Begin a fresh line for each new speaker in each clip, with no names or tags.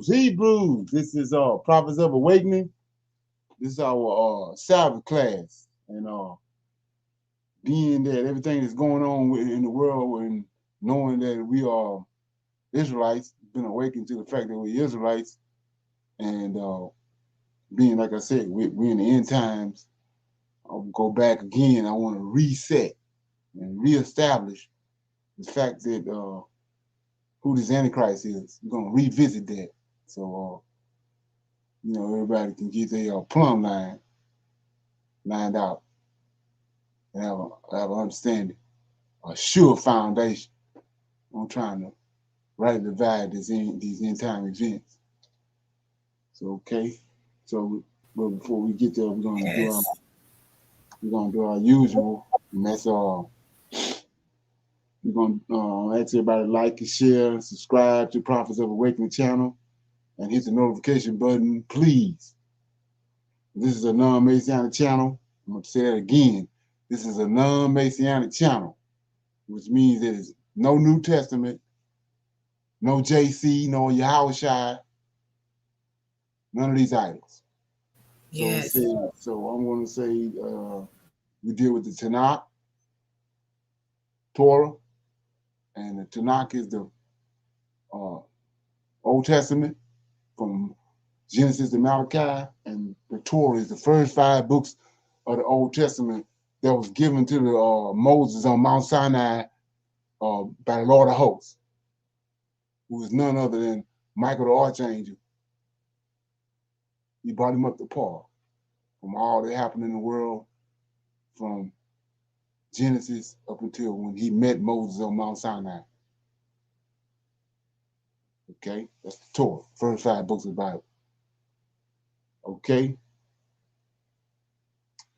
Hebrews. This is Prophets of Awakening. This is our Sabbath class, and being that everything that's going on in the world, and knowing that we are Israelites, been awakened to the fact that we're Israelites, and being, like I said, we're in the end times. I'll go back again. I want to reset and reestablish the fact that who this Antichrist is. We're going to revisit that. So, everybody can get their plumb line lined out and have an understanding, a sure foundation on trying to rightly divide these end time events. So, okay. So, but before we get there, we're going to do our usual, and that's we're going to ask everybody to like and share and subscribe to Prophets of Awakening channel and hit the notification button, please. This is a non-Messianic channel. I'm going to say that again. This is a non-Messianic channel, which means there's no New Testament, no JC, no Yahweh, none of these idols.
Yes.
So I'm going to say we deal with the Tanakh, Torah, and the Tanakh is the Old Testament from Genesis to Malachi, and the Torah is the first 5 books of the Old Testament that was given to the Moses on Mount Sinai by the Lord of Hosts, who is none other than Michael the Archangel. He brought him up to par from all that happened in the world from Genesis up until when he met Moses on Mount Sinai. Okay, that's the Torah, first 5 books of the Bible. Okay,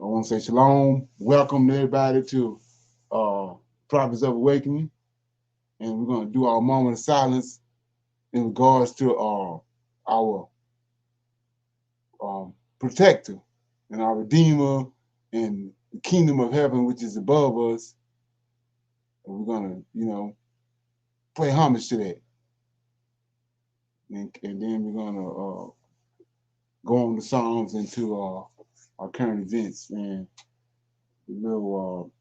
I want to say shalom, welcome everybody to Prophets of Awakening, and we're going to do our moment of silence in regards to our protector and our Redeemer and the kingdom of heaven, which is above us. And we're going to, pay homage to that. And then we're going to go on the Psalms into our current events, and we'll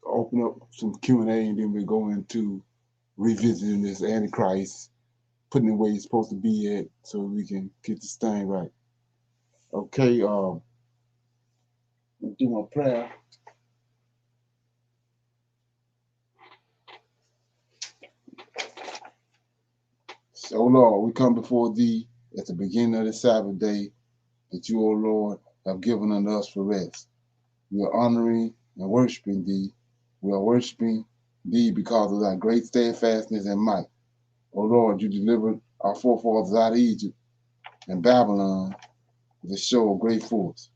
open up some Q&A, and then we'll go into revisiting this Antichrist, putting it where he's supposed to be at so we can get this thing right. Okay, I'll do my prayer. So, Lord, we come before thee at the beginning of the Sabbath day that you, O Lord, have given unto us for rest. We are honoring and worshiping thee. We are worshiping thee because of thy great steadfastness and might. O Lord, you delivered our forefathers out of Egypt and Babylon with a show of great force.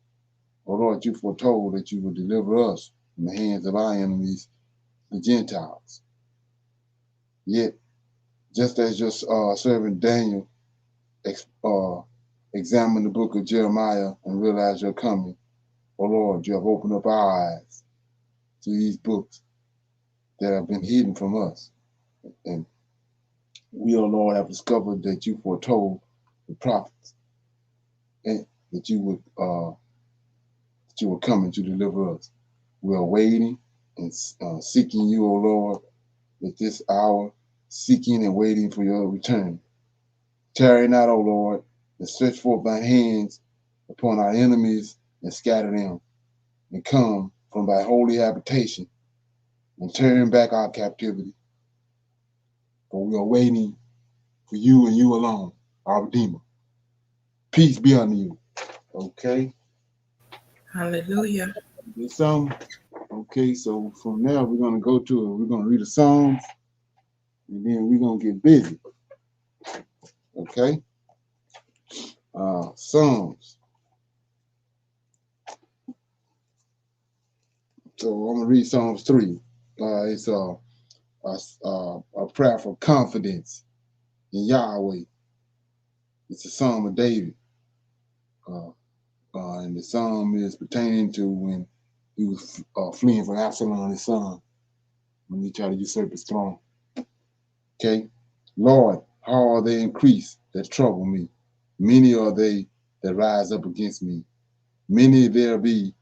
O Lord, you foretold that you would deliver us from the hands of our enemies, the Gentiles. Yet, just as your servant Daniel examined the book of Jeremiah and realized your coming, O Lord, you have opened up our eyes to these books that have been hidden from us. And we, O Lord, have discovered that you foretold the prophets and that you would come to deliver us. We are waiting and seeking you, O Lord, at this hour, seeking and waiting for your return. Tarry not, O Lord, and stretch forth thy hands upon our enemies and scatter them, and come from thy holy habitation and turn back our captivity. For we are waiting for you and you alone, our Redeemer. Peace be unto you. Okay?
Hallelujah.
Okay, so from there we're going to read the Psalms, and then we're gonna get busy. Okay. Psalms. So I'm gonna read Psalms 3. It's a prayer for confidence in Yahweh. It's a Psalm of David. And the psalm is pertaining to when he was fleeing from Absalom, his son, when he tried to usurp his throne. Okay. Lord, how are they increased that trouble me? Many are they that rise up against me. Many there be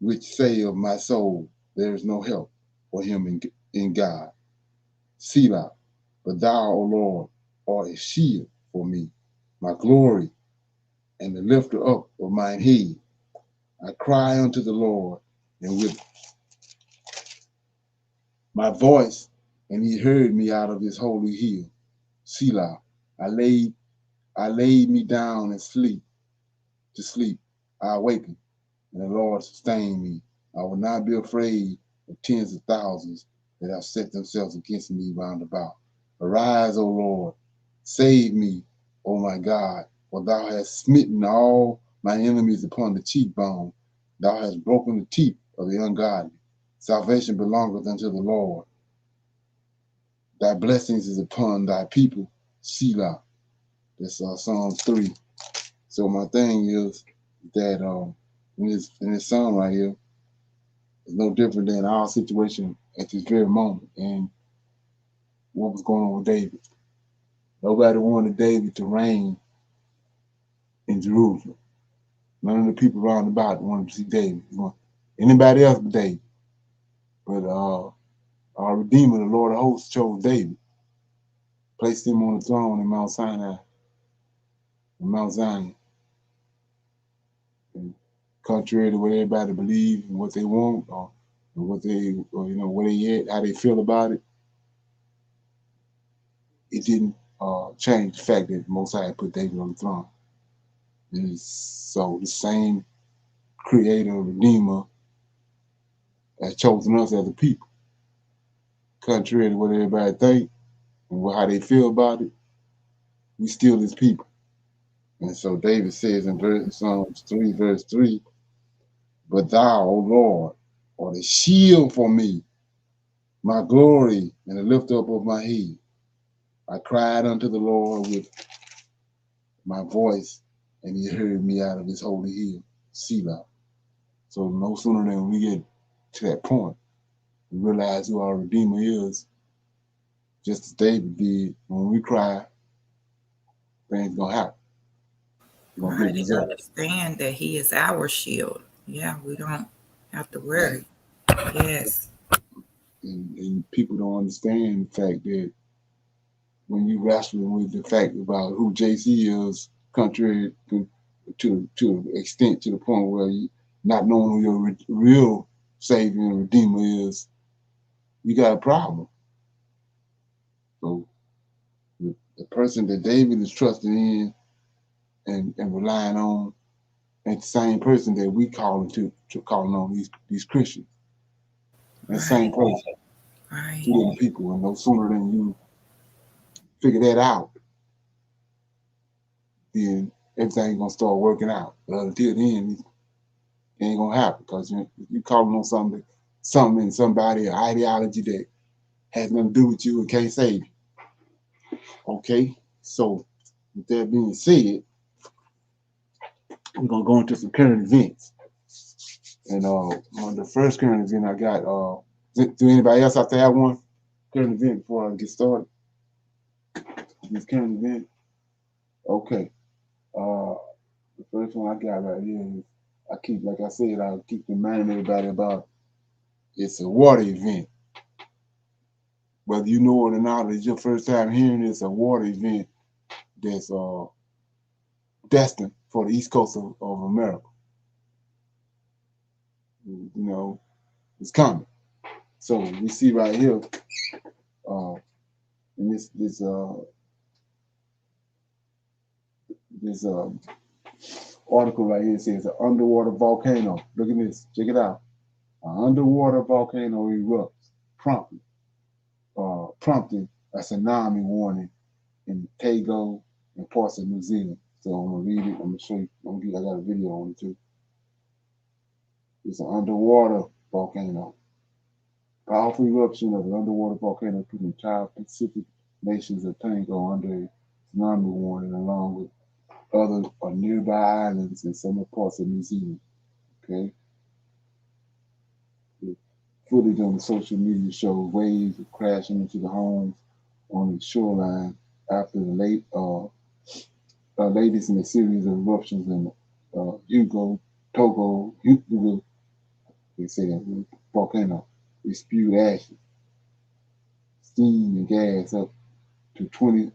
which say of my soul, there is no help for him in God. Selah, but thou, O Lord, art a shield for me, my glory, and the lifter up of mine head. I cry unto the Lord, and with my voice, and he heard me out of his holy hill. Selah, I laid me down and to sleep. I awakened, and the Lord sustained me. I will not be afraid of tens of thousands that have set themselves against me round about. Arise, O Lord, save me, O my God, for thou hast smitten all my enemies upon the cheekbone. Thou hast broken the teeth of the ungodly. Salvation belongeth unto the Lord. Thy blessings is upon thy people, Selah. That's Psalms 3. So my thing is that in this psalm right here, it's no different than our situation at this very moment and what was going on with David. Nobody wanted David to reign in Jerusalem. None of the people around about wanted to see David. Anybody else but David. But our Redeemer, the Lord of hosts, chose David, placed him on the throne in Mount Sinai, in Mount Zion. And contrary to what everybody believes and what they want, or what they, where they at, how they feel about it, it didn't change the fact that Most High put David on the throne. And so the same Creator, Redeemer, has chosen us as a people. Contrary to what everybody think and how they feel about it, we still His people. And so David says in Psalms 3, verse 3, but thou, O Lord, art a shield for me, my glory, and the lift up of my head. I cried unto the Lord with my voice, and he heard me out of his holy hill, Selah. So no sooner than we get to that point, we realize who our Redeemer is, just as David did. When we cry, things gonna happen. We're gonna
Right.
get
And
results.
understand that he is our shield. Yeah, we don't have to
Right.
worry. Yes.
And people don't understand the fact that when you wrestling with the fact about who JC is, contrary to an extent, to the point where you not knowing who your real Savior and Redeemer is, you got a problem. So the person that David is trusting in and relying on ain't the same person that we calling calling on these Christians. That
Right.
same person,
Right.
two different people, and no sooner than you figure that out, then everything's gonna start working out. But until then, it ain't gonna happen because you calling on something in somebody, an ideology that has nothing to do with you and can't save you. Okay, so with that being said, we're gonna go into some current events. And on the first current event I got, do anybody else have to have one current event before I get started? This current event? Okay. Uh, the first one I got right here is like I said, I keep reminding everybody about it's a water event. Whether you know it or not, it's your first time hearing it's a water event that's destined for the East Coast of America. It's coming. So we see right here, in this article right here, it says an underwater volcano. Look at this. Check it out. An underwater volcano erupts, prompting a tsunami warning in Togo and parts of New Zealand. So I'm gonna read it. I'm gonna show you. I got a video on it too. It's an underwater volcano. Powerful eruption of an underwater volcano put the entire Pacific nations of Togo under a tsunami warning, along with other nearby islands and some parts of New Zealand. Okay. The footage on the social media shows waves crashing into the homes on the shoreline after the latest in a series of eruptions in Togo, they say that volcano. It spewed ashes, steam, and gas up to 20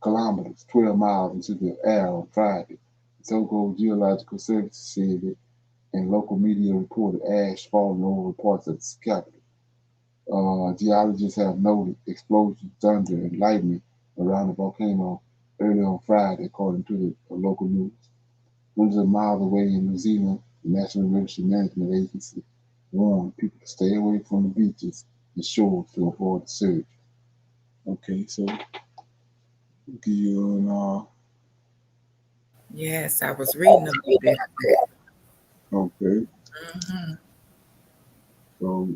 kilometers, 12 miles into the air on Friday. The Togo Geological Service said it, and local media reported ash falling over parts of the capital. Geologists have noted explosions, thunder, and lightning around the volcano early on Friday, according to the local news. Hundreds of miles away in New Zealand, the National Emergency Management Agency warned people to stay away from the beaches and shores to avoid the surge. Okay, so give you
Yes, I was reading a little bit of that.
okay.
Mm-hmm.
So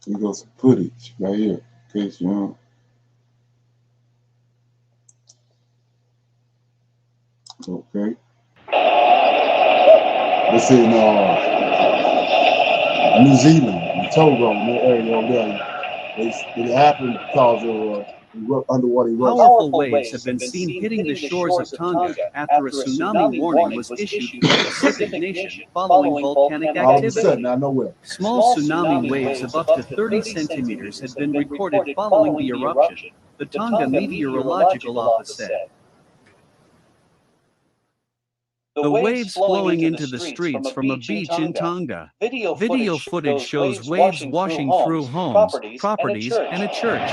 we got some footage right here, in case you know. Okay. This is New Zealand, in Togo, in that area over there. It happened because of underwater eruption.
Powerful waves have been seen hitting the shores of Tonga after a tsunami warning was issued for the Pacific nation following volcanic
All of a sudden,
activity.
out of nowhere.
Small tsunami waves of up to 30 centimeters had been recorded following the eruption, the Tonga Meteorological Office said. The waves flowing into the streets from a beach in Tonga. Video footage shows waves washing through homes, properties, and a church.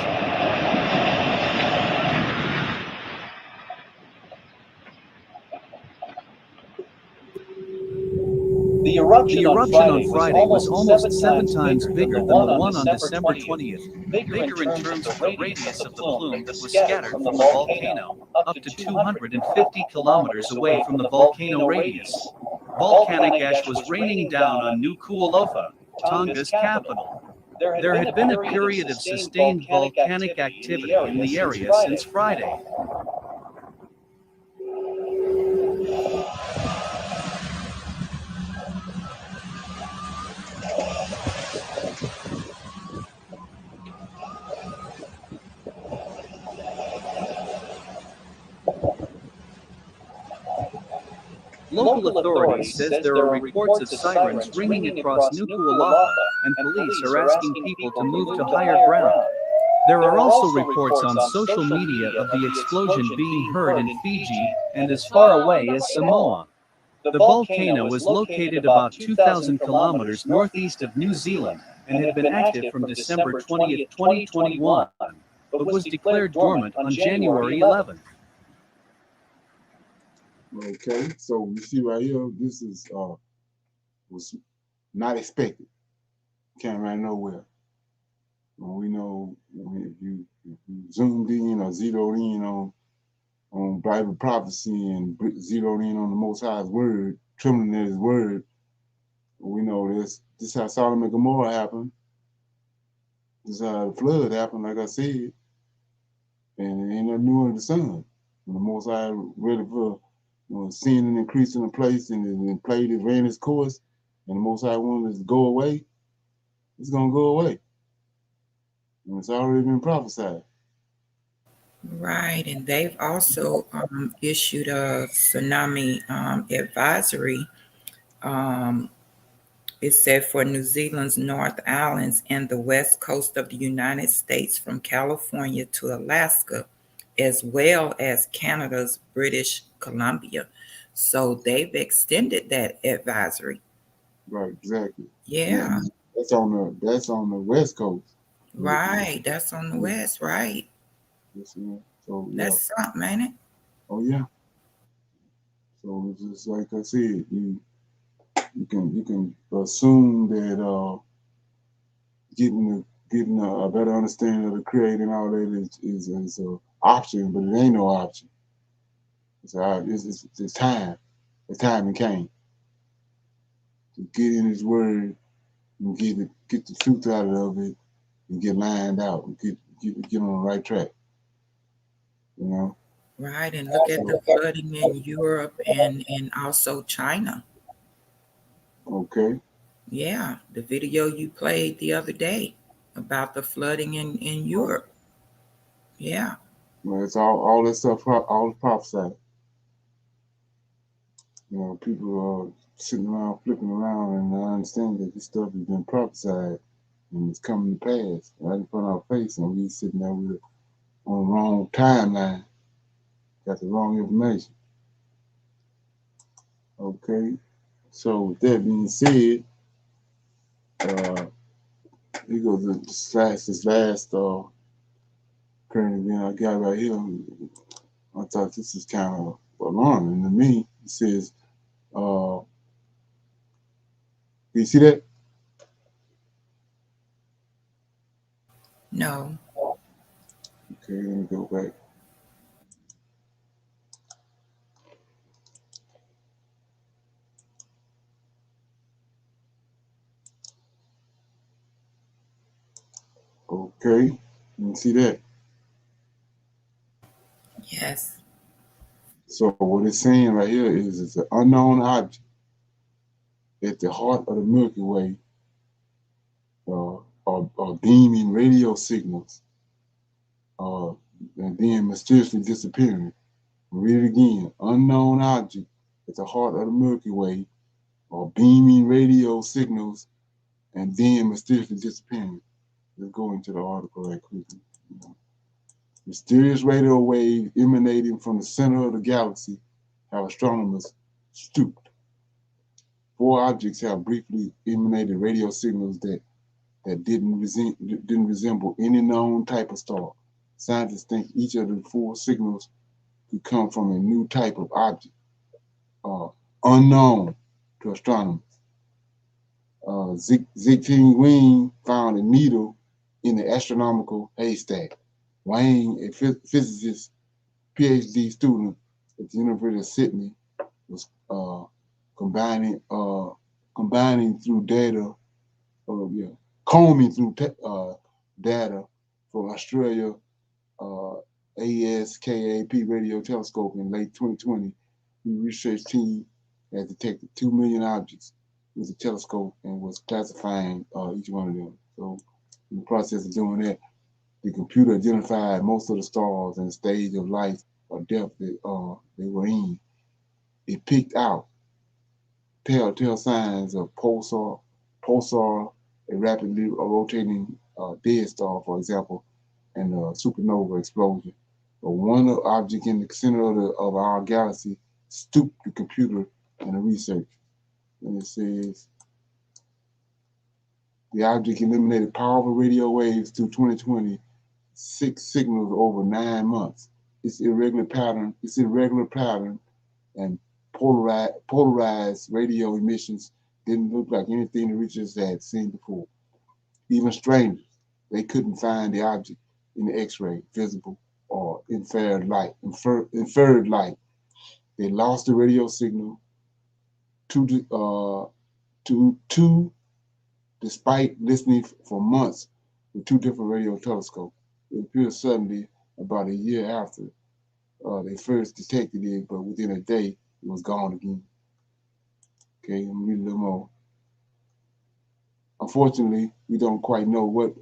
The eruption on Friday was almost 7 times bigger than the one on December 20th, bigger in terms of the radius of the plume that was scattered from the volcano, up to 250 kilometers away from the volcano radius. Volcanic ash was raining down on Nuku'alofa, Tonga's capital. There had been a period of sustained volcanic activity in the area since Friday. Local authorities says there are reports of sirens ringing across Nuku'alofa, and police are asking people to move to higher ground. There are also reports on social media of the explosion being heard in Fiji and as far away as Samoa. The volcano is located about 2,000 kilometers northeast of New Zealand and had been active from December 20th, 2021, but was declared dormant on January 11th.
Okay, so you see right here, this is was not expected. Came right nowhere. We know if you zoomed in or zeroed in on Bible prophecy and zeroed in on the Most High's word, trembling at His word, we know this is how Sodom and Gomorrah happened. This is how the flood happened, like I said. And it ain't nothing new under the sun. When the Most High ready for sin and increase in the place and played it, ran its course, and the Most High wanted it to go away, it's gonna go away. And it's already been prophesied.
Right, and they've also issued a tsunami advisory. It said for New Zealand's North Islands and the west coast of the United States from California to Alaska, as well as Canada's British Columbia. So they've extended that advisory.
Right, exactly.
Yeah.
That's on the west coast.
Right, that's on the west, right?
Yes, yeah. So
that's something, ain't it?
Oh yeah. So it's just like I said, you can assume that getting a better understanding of the creator and all that is an option, but it ain't no option. It's time. The time it came to get in His Word and get the truth out of it and get lined out and get on the right track. You know.
Right, and look at the flooding in Europe and also China.
Okay.
Yeah, the video you played the other day about the flooding in Europe. Yeah.
Well, it's all that stuff, all prophesied. You know, people are sitting around flipping around and not understanding that this stuff has been prophesied and it's coming to pass right in front of our face, and we sitting there with it on the wrong timeline, got the wrong information. Okay, so with that being said, here goes this last current event I got right here. I thought this is kind of alarming to me. It says, do you see that?
No.
Okay, let me go back. Okay, you see that?
Yes.
So what it's saying right here is it's an unknown object at the heart of the Milky Way, are beaming radio signals, and then mysteriously disappearing. Read it again. Unknown object at the heart of the Milky Way, are beaming radio signals, and then mysteriously disappearing. Let's go into the article right quickly. Mysterious radio waves emanating from the center of the galaxy have astronomers stooped. 4 objects have briefly emanated radio signals that didn't resemble any known type of star. Scientists think each of the 4 signals could come from a new type of object, unknown to astronomers. Zheng Wing found a needle in the astronomical haystack. Wang, a physicist, PhD student at the University of Sydney, was combining through data, combing through data from Australia ASKAP radio telescope in late 2020. The research team had detected 2 million objects with the telescope and was classifying each one of them. So in the process of doing that, the computer identified most of the stars and the stage of life or death that they were in. It picked out telltale signs of pulsar, a rapidly rotating dead star, for example, and a supernova explosion. But one object in the center of our galaxy stooped the computer and the research. And it says the object eliminated powerful radio waves through 2020, 6 signals over 9 months. Its irregular pattern and polarized radio emissions didn't look like anything the researchers had seen before. Even strangers, they couldn't find the object in the X-ray, visible or inferred light. They lost the radio signal despite listening for months with 2 different radio telescopes. It appeared suddenly about a year after they first detected it, but within a day it was gone again. Okay, let me read a little more. Unfortunately, we don't quite know what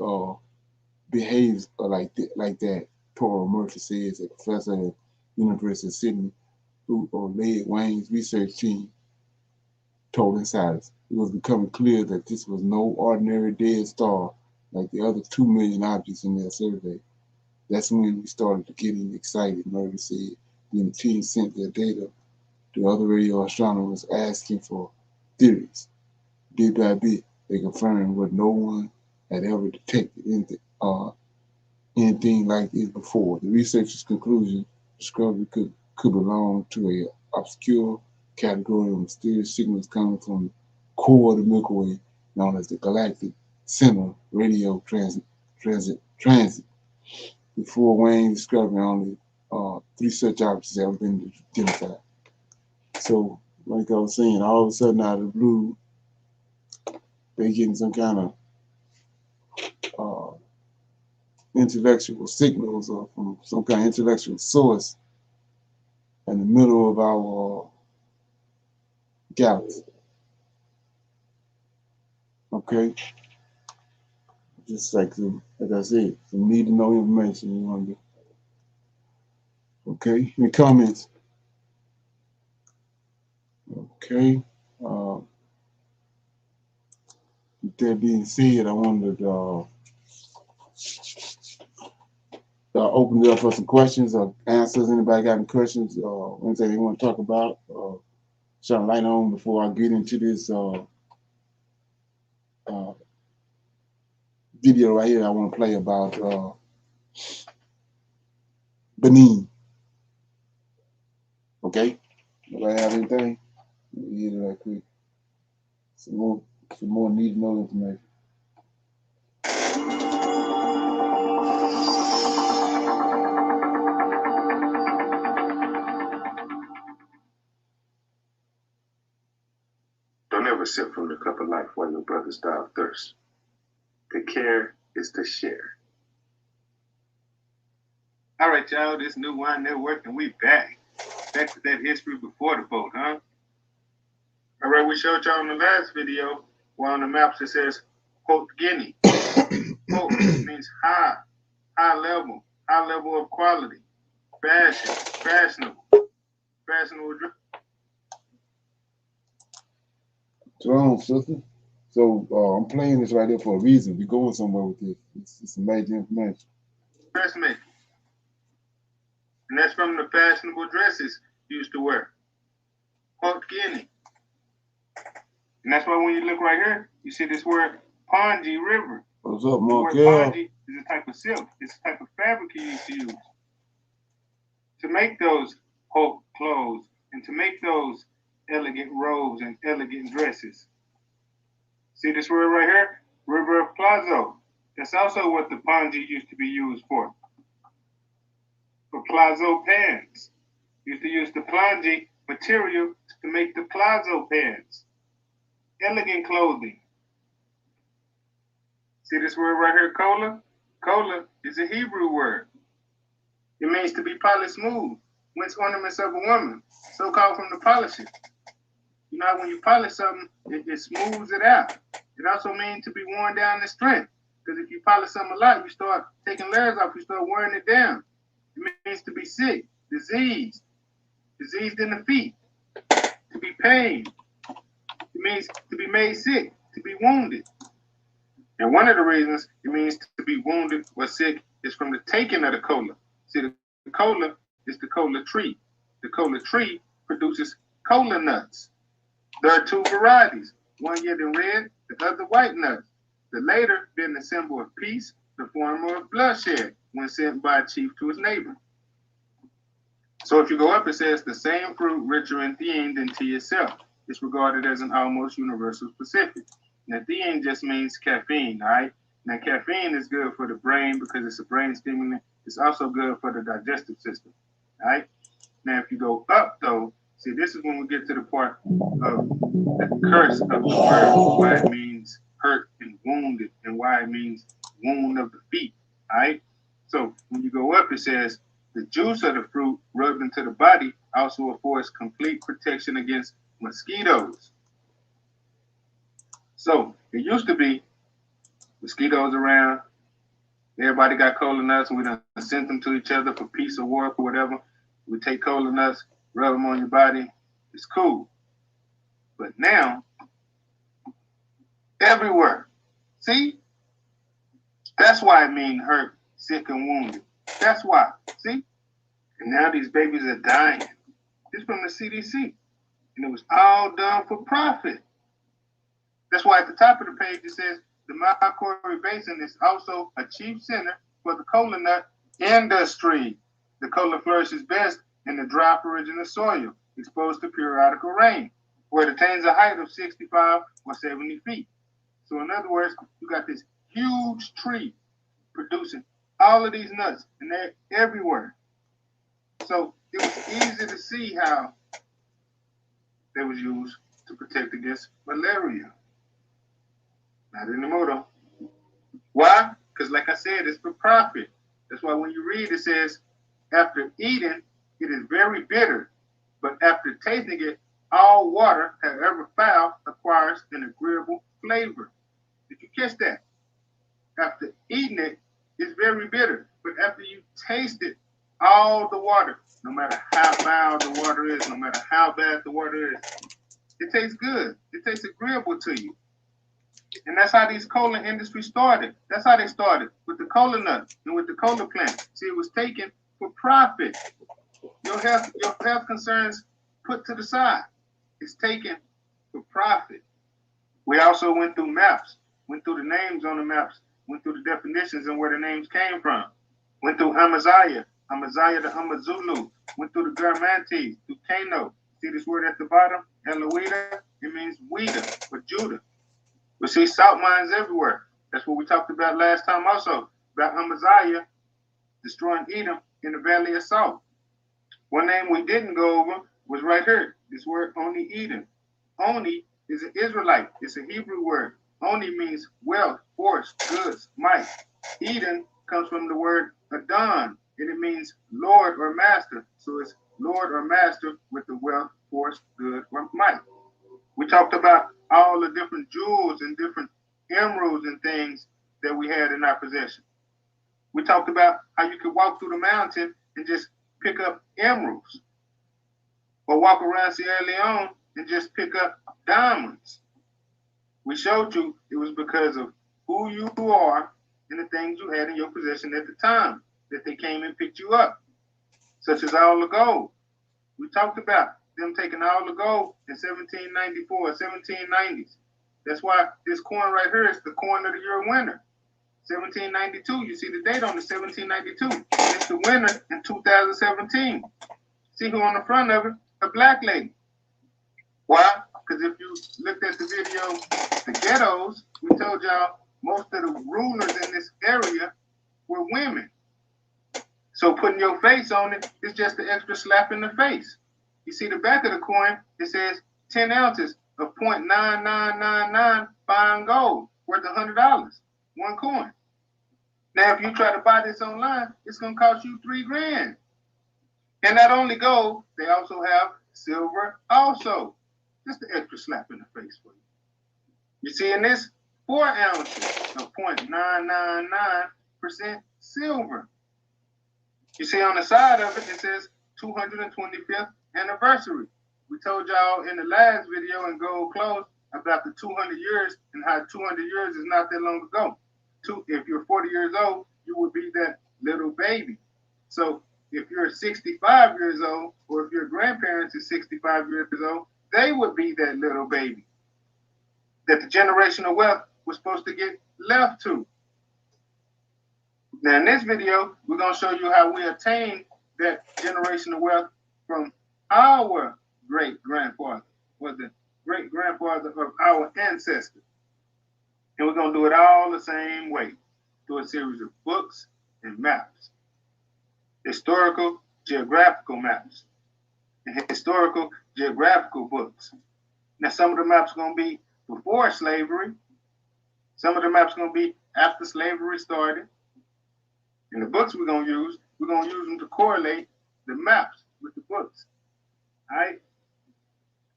behaves like that. Toro Murphy says, a professor at the University of Sydney, who led Wayne's research team, told insiders. It was becoming clear that this was no ordinary dead star like the other 2 million objects in their survey. That's when we started getting excited, Murphy said. Then the team sent their data to other radio astronomers asking for theories. Bit by bit, they confirmed what no one had ever detected anything like this before. The researchers' conclusion, discovery could belong to a obscure category of mysterious signals coming from the core of the Milky Way, known as the galactic center radio transit. Before Wayne discovery, only 3 such objects have been identified. So, like I was saying, all of a sudden out of the blue, they're getting some kind of intellectual signals or from some kind of intellectual source in the middle of our galaxy. Okay? Just like I said, some need to know information you want to do. Okay? Any comments? Okay. With that being said, I wanted to open it up for some questions or answers. Anybody got any questions or anything they want to talk about? Shine a light on before I get into this video right here I want to play about Benin. Okay? Nobody have anything? Let me get it right quick. Some more need to know information. Don't ever sip from the cup of life while your brothers die of thirst. The care is to share.
All right, y'all, this New Wine Network, and we back. Back to that history before the vote, huh? All right, we showed y'all in the last video where on the maps it says, quote, Guinea. Quote means high level of quality, fashionable.
Shalom, sister. So I'm playing this right here for a reason. We're going somewhere with this. It's some major information.
Dressmaking. And that's from the fashionable dresses you used to wear. Quote, Guinea. And that's why when you look right here, you see this word Ponji River.
What's up,
The word
Markel?
Ponji is a type of silk. It's a type of fabric you used to use to make those haute clothes and to make those elegant robes and elegant dresses. See this word right here? River of Plazo. That's also what the Ponji used to be used for plazo pants. Used to use the Ponji material to make the plazo pants. Elegant clothing. See this word right here, kola? Kola is a Hebrew word. It means to be polished smooth, whence ornaments of a woman, so called from the polishing. You know, when you polish something, it smooths it out. It also means to be worn down in strength. Because if you polish something a lot, you start taking layers off, you start wearing it down. It means to be sick, diseased in the feet, to be pained. It means to be made sick, to be wounded. And one of the reasons it means to be wounded or sick is from the taking of the kola. See, the kola is the kola tree. The kola tree produces kola nuts. There are 2 varieties, one yet in red, the other white nuts. The later being the symbol of peace, the former of bloodshed, when sent by a chief to his neighbor. So if you go up, it says the same fruit richer in theine than tea itself. It's regarded as an almost universal specific. Now, theine just means caffeine, all right? Now, caffeine is good for the brain because it's a brain stimulant. It's also good for the digestive system, all right? Now, if you go up, though, see, this is when we get to the part of the curse of the word, why it means hurt and wounded, and why it means wound of the feet, all right? So when you go up, it says, the juice of the fruit rubbed into the body also affords complete protection against mosquitoes. So it used to be mosquitoes around, everybody got kola nuts, and we done sent them to each other for peace or war or whatever. We take kola nuts, rub them on your body, it's cool. But now, everywhere, see? That's why it means hurt, sick, and wounded. That's why, see? And now these babies are dying. This from the CDC. And it was all done for profit. That's why at the top of the page it says the Maccabees Basin is also a chief center for the kola nut industry. The kola flourishes best in the dry ferruginous soil, exposed to periodical rain, where it attains a height of 65 or 70 feet. So in other words, you got this huge tree producing all of these nuts, and they're everywhere. So it was easy to see how they was used to protect against malaria. Not anymore though. Why? Because like I said, it's for profit. That's why when you read it says, after eating, it is very bitter, but after tasting it, all water, however foul, acquires an agreeable flavor. Did you catch that? After eating it, it's very bitter, but after you taste it, all the water, no matter how foul the water is, no matter how bad the water is, it tastes good. It tastes agreeable to you. And that's how these cola industry started. That's how they started, with the cola nut and with the cola plant. See, it was taken for profit. Your health concerns put to the side. It's taken for profit. We also went through maps, went through the names on the maps, went through the definitions and where the names came from. Went through Amaziah to Amazulu, went through the Germantes, through Kano. See this word at the bottom? Eloida, it means Weeda or Judah. We see salt mines everywhere. That's what we talked about last time also, about Amaziah destroying Edom in the Valley of Salt. One name we didn't go over was right here, this word Oni Edom. Oni is an Israelite. It's a Hebrew word. Oni means wealth, force, goods, might. Edom comes from the word Adon, and it means Lord or master. So it's Lord or master with the wealth, force, good, or might. We talked about all the different jewels and different emeralds and things that we had in our possession. We talked about how you could walk through the mountain and just pick up emeralds, or walk around Sierra Leone and just pick up diamonds. We showed you it was because of who you are and the things you had in your possession at the time that they came and picked you up, such as all the gold. We talked about them taking all the gold in 1794, 1790s. That's why this coin right here is the coin of the year winner. 1792, you see the date on the 1792. It's the winner in 2017. See who on the front of it? A black lady. Why? Because if you looked at the video, the ghettos, we told y'all most of the rulers in this area were women. So putting your face on it is just an extra slap in the face. You see the back of the coin, it says 10 ounces of 0.9999 fine gold worth $100, one coin. Now, if you try to buy this online, it's going to cost you $3 grand. And not only gold, they also have silver also. Just an extra slap in the face for you. You see in this, 4 ounces of 0.999% silver. You see on the side of it, it says 225th anniversary. We told y'all in the last video in Gold Clothes about the 200 years and how 200 years is not that long ago. If you're 40 years old, you would be that little baby. So if you're 65 years old, or if your grandparents is 65 years old, they would be that little baby that the generational wealth was supposed to get left to. Now in this video, we're going to show you how we attain that generational wealth from our great-grandfather, or the great-grandfather of our ancestors. And we're going to do it all the same way, through a series of books and maps. Historical, geographical maps, and historical, geographical books. Now, some of the maps are going to be before slavery. Some of the maps are going to be after slavery started. And the books we're going to use them to correlate the maps with the books. All right?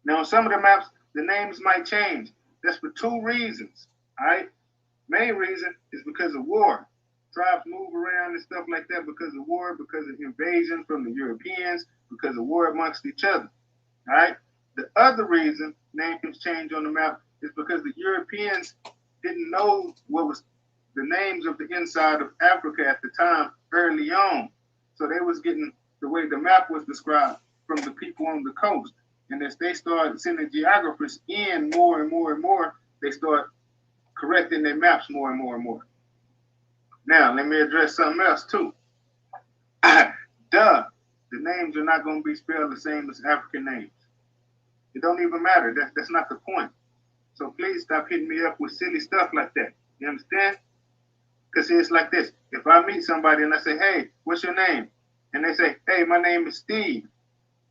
Now, on some of the maps, the names might change. That's for 2 reasons. All right? Main reason is because of war. Tribes move around and stuff like that because of war, because of invasion from the Europeans, because of war amongst each other. All right? The other reason names change on the map is because the Europeans didn't know what was the names of the inside of Africa at the time early on. So they was getting the way the map was described from the people on the coast. And as they started sending geographers in more and more and more, they start correcting their maps more and more and more. Now, let me address something else too. The names are not going to be spelled the same as African names. It don't even matter. That's not the point. So please stop hitting me up with silly stuff like that. You understand? Because it's like this. If I meet somebody and I say, hey, what's your name? And they say, hey, my name is Steve.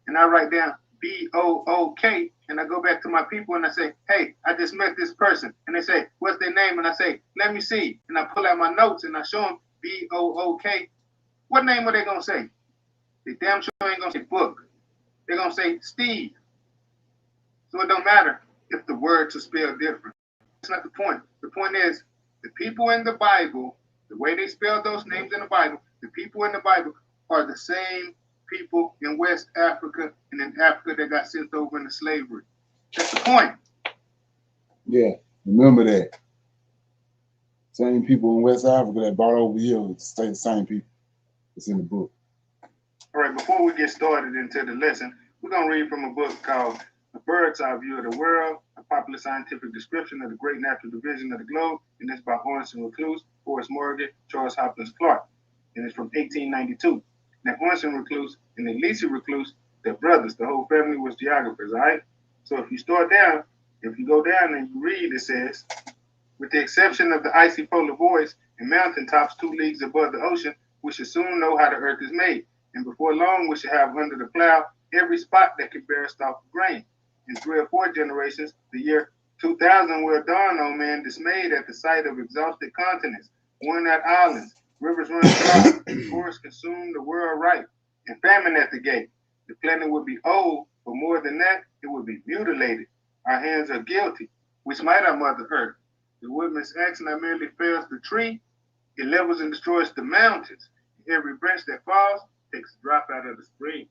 And I write down B-O-O-K. And I go back to my people and I say, hey, I just met this person. And they say, what's their name? And I say, let me see. And I pull out my notes and I show them B-O-O-K. What name are they going to say? They damn sure ain't going to say Book. They're going to say Steve. So it don't matter if the words are spelled different. That's not the point. The point is, the people in the Bible, the way they spell those names in the Bible, the people in the Bible are the same people in West Africa and in Africa that got sent over into slavery. That's the point.
Yeah, remember that. Same people in West Africa that brought over here, the same people. It's in the book.
All right, before we get started into the lesson, we're going to read from a book called A Bird's Eye View of the World, a popular scientific description of the great natural division of the globe, and it's by Orson Recluse, Horace Morgan, Charles Hopkins Clark, and it's from 1892. Now, Orson Recluse and Elisa Recluse, they're brothers. The whole family was geographers, all right? So if you start down, if you go down and you read, it says, with the exception of the icy polar voids and mountaintops 2 leagues above the ocean, we should soon know how the earth is made. And before long, we should have under the plow every spot that could bear a stalk of grain. In 3 or 4 generations, the year 2000 will dawn on man dismayed at the sight of exhausted continents, worn-out islands, rivers running dry, forests consume the world ripe, and famine at the gate. The planet would be old, but more than that, it would be mutilated. Our hands are guilty, which might our mother earth. The woodman's axe not merely fells the tree, it levels and destroys the mountains. Every branch that falls takes a drop out of the spring.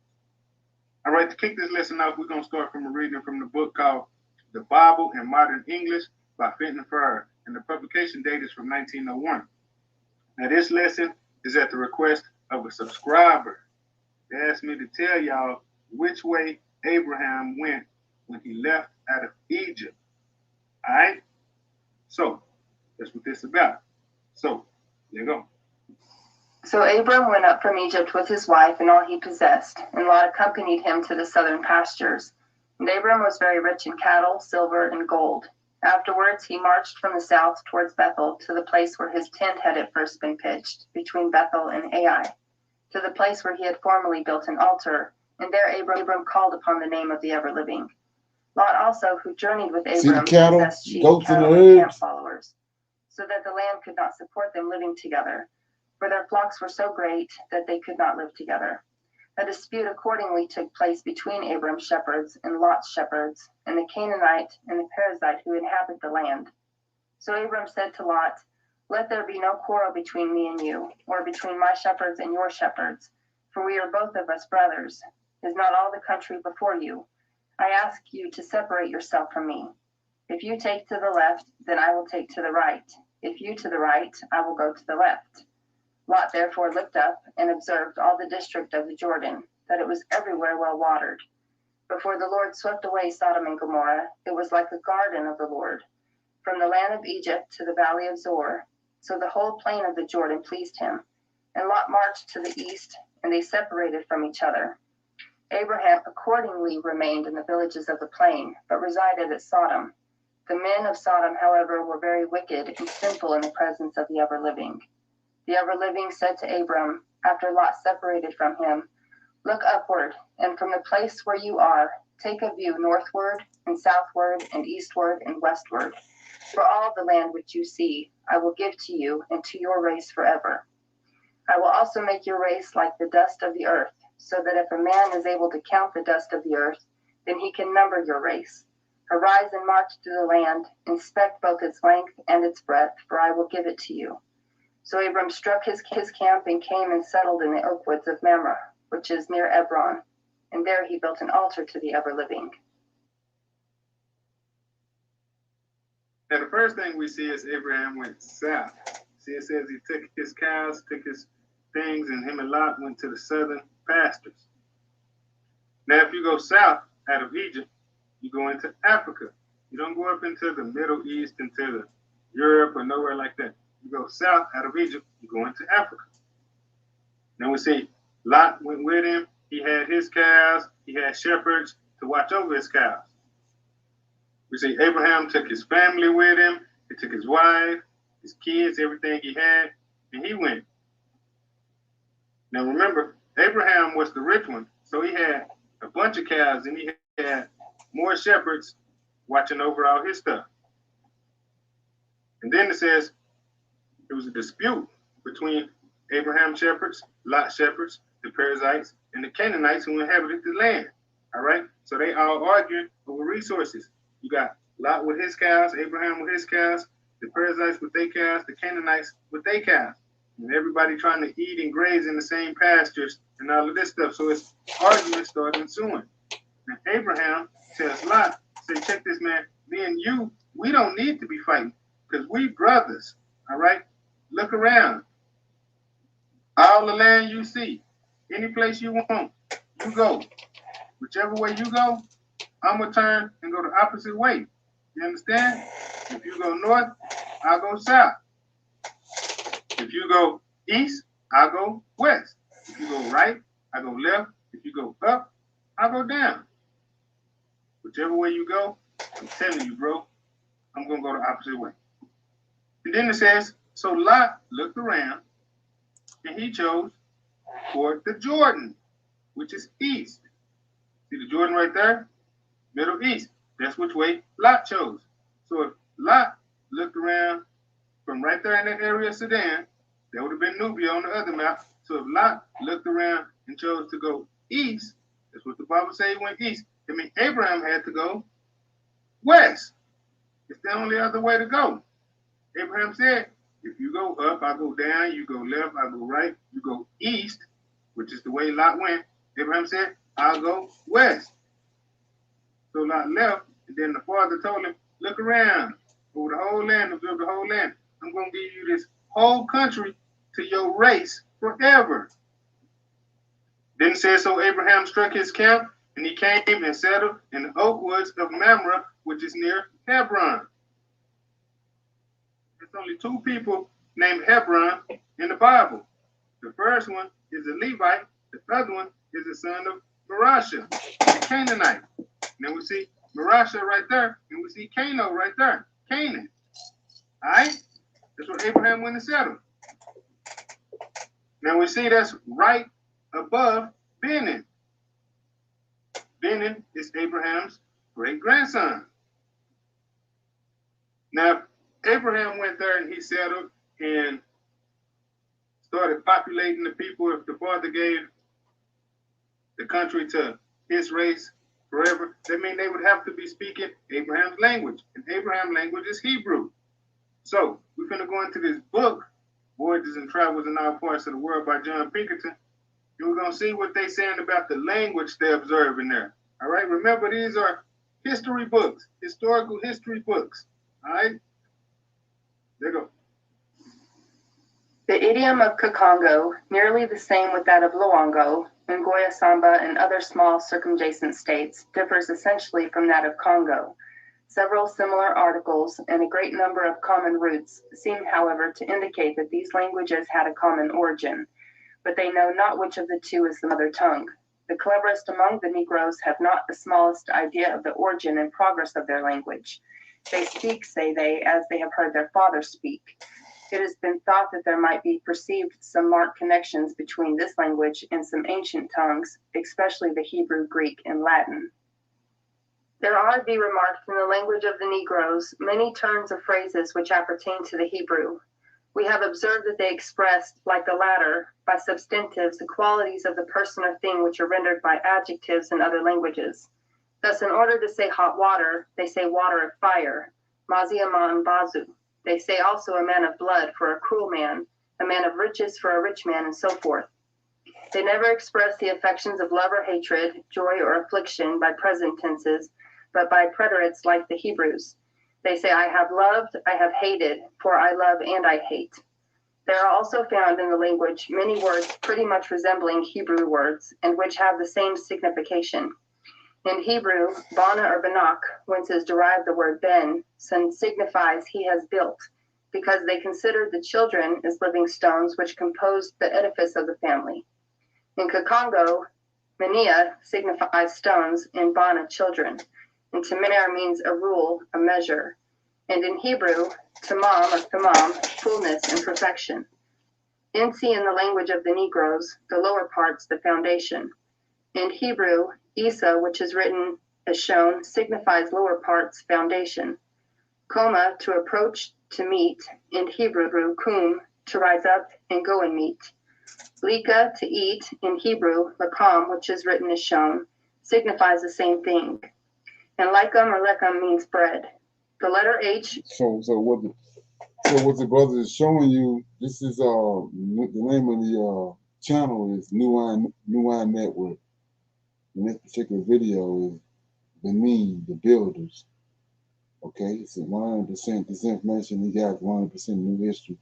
All right, to kick this lesson off, we're going to start from a reading from the book called The Bible in Modern English by Fenton Farrer, and the publication date is from 1901. Now, this lesson is at the request of a subscriber. They asked me to tell y'all which way Abraham went when he left out of Egypt. All right? So, that's what this is about. So, there you go.
So Abram went up from Egypt with his wife and all he possessed, and Lot accompanied him to the southern pastures. And Abram was very rich in cattle, silver, and gold. Afterwards he marched from the south towards Bethel to the place where his tent had at first been pitched, between Bethel and Ai, to the place where he had formerly built an altar, and there Abram called upon the name of the ever-living. Lot also, who journeyed with Abram, possessed sheep, cattle, and camp followers, so that the land could not support them living together, for their flocks were so great that they could not live together. A dispute accordingly took place between Abram's shepherds and Lot's shepherds, and the Canaanite and the Perizzite who inhabit the land. So Abram said to Lot, let there be no quarrel between me and you, or between my shepherds and your shepherds, for we are both of us brothers. Is not all the country before you? I ask you to separate yourself from me. If you take to the left, then I will take to the right. If you to the right, I will go to the left. Lot therefore looked up and observed all the district of the Jordan, that it was everywhere well watered. Before the Lord swept away Sodom and Gomorrah, it was like a garden of the Lord, from the land of Egypt to the valley of Zor. So the whole plain of the Jordan pleased him. And Lot marched to the east, and they separated from each other. Abraham accordingly remained in the villages of the plain, but resided at Sodom. The men of Sodom, however, were very wicked and sinful in the presence of the ever-living. The ever-living said to Abram, after Lot separated from him, look upward, and from the place where you are, take a view northward and southward and eastward and westward. For all the land which you see, I will give to you and to your race forever. I will also make your race like the dust of the earth, so that if a man is able to count the dust of the earth, then he can number your race. Arise and march through the land, inspect both its length and its breadth, for I will give it to you. So Abram struck his camp and came and settled in the oak woods of Mamre, which is near Hebron, and there he built an altar to the ever-living.
Now, the first thing we see is Abraham went south. See, it says he took his cows, took his things, and him and Lot went to the southern pastures. Now, if you go south out of Egypt, you go into Africa. You don't go up into the Middle East, into the Europe or nowhere like that. You go south out of Egypt, you go into Africa. Then we see Lot went with him. He had his cows. He had shepherds to watch over his cows. We see Abraham took his family with him. He took his wife, his kids, everything he had, and he went. Now remember, Abraham was the rich one, so he had a bunch of cows and he had more shepherds watching over all his stuff. And then it says there was a dispute between Abraham's shepherds, Lot's shepherds, the Perizzites, and the Canaanites who inhabited the land. All right? So they all arguing over resources. You got Lot with his cows, Abraham with his cows, the Perizzites with their cows, the Canaanites with their cows. And everybody trying to eat and graze in the same pastures and all of this stuff. So it's arguments start ensuing. And Abraham tells Lot, say, check this, man, me and you, we don't need to be fighting because we brothers, all right? Look around. All the land you see, any place you want, you go. Whichever way you go, I'm going to turn and go the opposite way. You understand? If you go north, I'll go south. If you go east, I'll go west. If you go right, I go left. If you go up, I'll go down. Whichever way you go, I'm telling you, bro, I'm going to go the opposite way. And then it says, so Lot looked around and he chose toward the Jordan, which is east. See the Jordan right there? Middle East. That's which way Lot chose. So if Lot looked around from right there in that area of Sudan, that would have been Nubia on the other map. So if Lot looked around and chose to go east, that's what the Bible says he went east. I mean, Abraham had to go west. It's the only other way to go. Abraham said, if you go up, I go down. You go left, I go right. You go east, which is the way Lot went. Abraham said, I'll go west. So Lot left, and then the father told him, look around over the whole land, observe the whole land. I'm going to give you this whole country to your race forever. Then it says, so Abraham struck his camp, and he came and settled in the oak woods of Mamre, which is near Hebron. There's only two people named Hebron in the Bible. The first one is a Levite. The other one is the son of Marasha, the Canaanite. And then we see Marasha right there, and we see Cano right there, Canaan. All right? That's where Abraham went and settled. Now we see that's right above Benin. Benin is Abraham's great-grandson. Now, Abraham went there and he settled and started populating the people. If the father gave the country to his race forever, that means they would have to be speaking Abraham's language. And Abraham's language is Hebrew. So we're going to go into this book, Voyages and Travels in All Parts of the World by John Pinkerton. And we're going to see what they're saying about the language they observe in there. All right, remember these are history books, historical history books. All right, there you go.
The idiom of Kakongo, nearly the same with that of Luongo, Ngoya Samba, and other small circumjacent states, differs essentially from that of Congo. Several similar articles and a great number of common roots seem, however, to indicate that these languages had a common origin, but they know not which of the two is the mother tongue. The cleverest among the Negroes have not the smallest idea of the origin and progress of their language. They speak, say they, as they have heard their fathers speak. It has been thought that there might be perceived some marked connections between this language and some ancient tongues, especially the Hebrew, Greek, and Latin. There are, be remarked, in the language of the Negroes, many turns of phrases which appertain to the Hebrew. We have observed that they express, like the latter, by substantives the qualities of the person or thing which are rendered by adjectives in other languages. Thus, in order to say hot water, they say water of fire, maziama bazu. They say also a man of blood for a cruel man, a man of riches for a rich man, and so forth. They never express the affections of love or hatred, joy or affliction by present tenses, but by preterites like the Hebrews. They say, I have loved, I have hated, for I love and I hate. There are also found in the language many words pretty much resembling Hebrew words, and which have the same signification. In Hebrew, bana or banak, whence is derived the word ben, signifies he has built, because they considered the children as living stones which composed the edifice of the family. In Kakongo, mania signifies stones, and bana children. and tamar means a rule, a measure. And in Hebrew, tamam or thamam, fullness and perfection. Insi in the language of the Negroes, the lower parts, the foundation. In Hebrew, Isa, which is written as shown, signifies lower parts, foundation. Koma, to approach, to meet. In Hebrew, kum, to rise up and go and meet. Lika, to eat. In Hebrew, lakam, which is written as shown, signifies the same thing. And lekam or lekam means bread. The letter H.
So what the brother is showing you, this is the name of the channel is New Wine Network. And this particular video is Benin, the builders. Okay, it's 100%. This information he got 100% new history,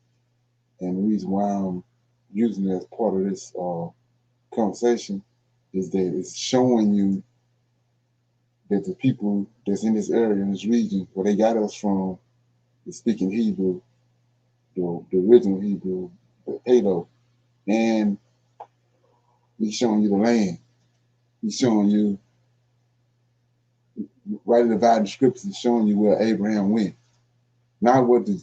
and the reason why I'm using it as part of this conversation is that it's showing you that the people that's in this area, in this region, where they got us from, is speaking Hebrew, the original Hebrew, the Ado, and he's showing you the land. He's showing you, right in the dividing scriptures, he's showing you where Abraham went. Not what the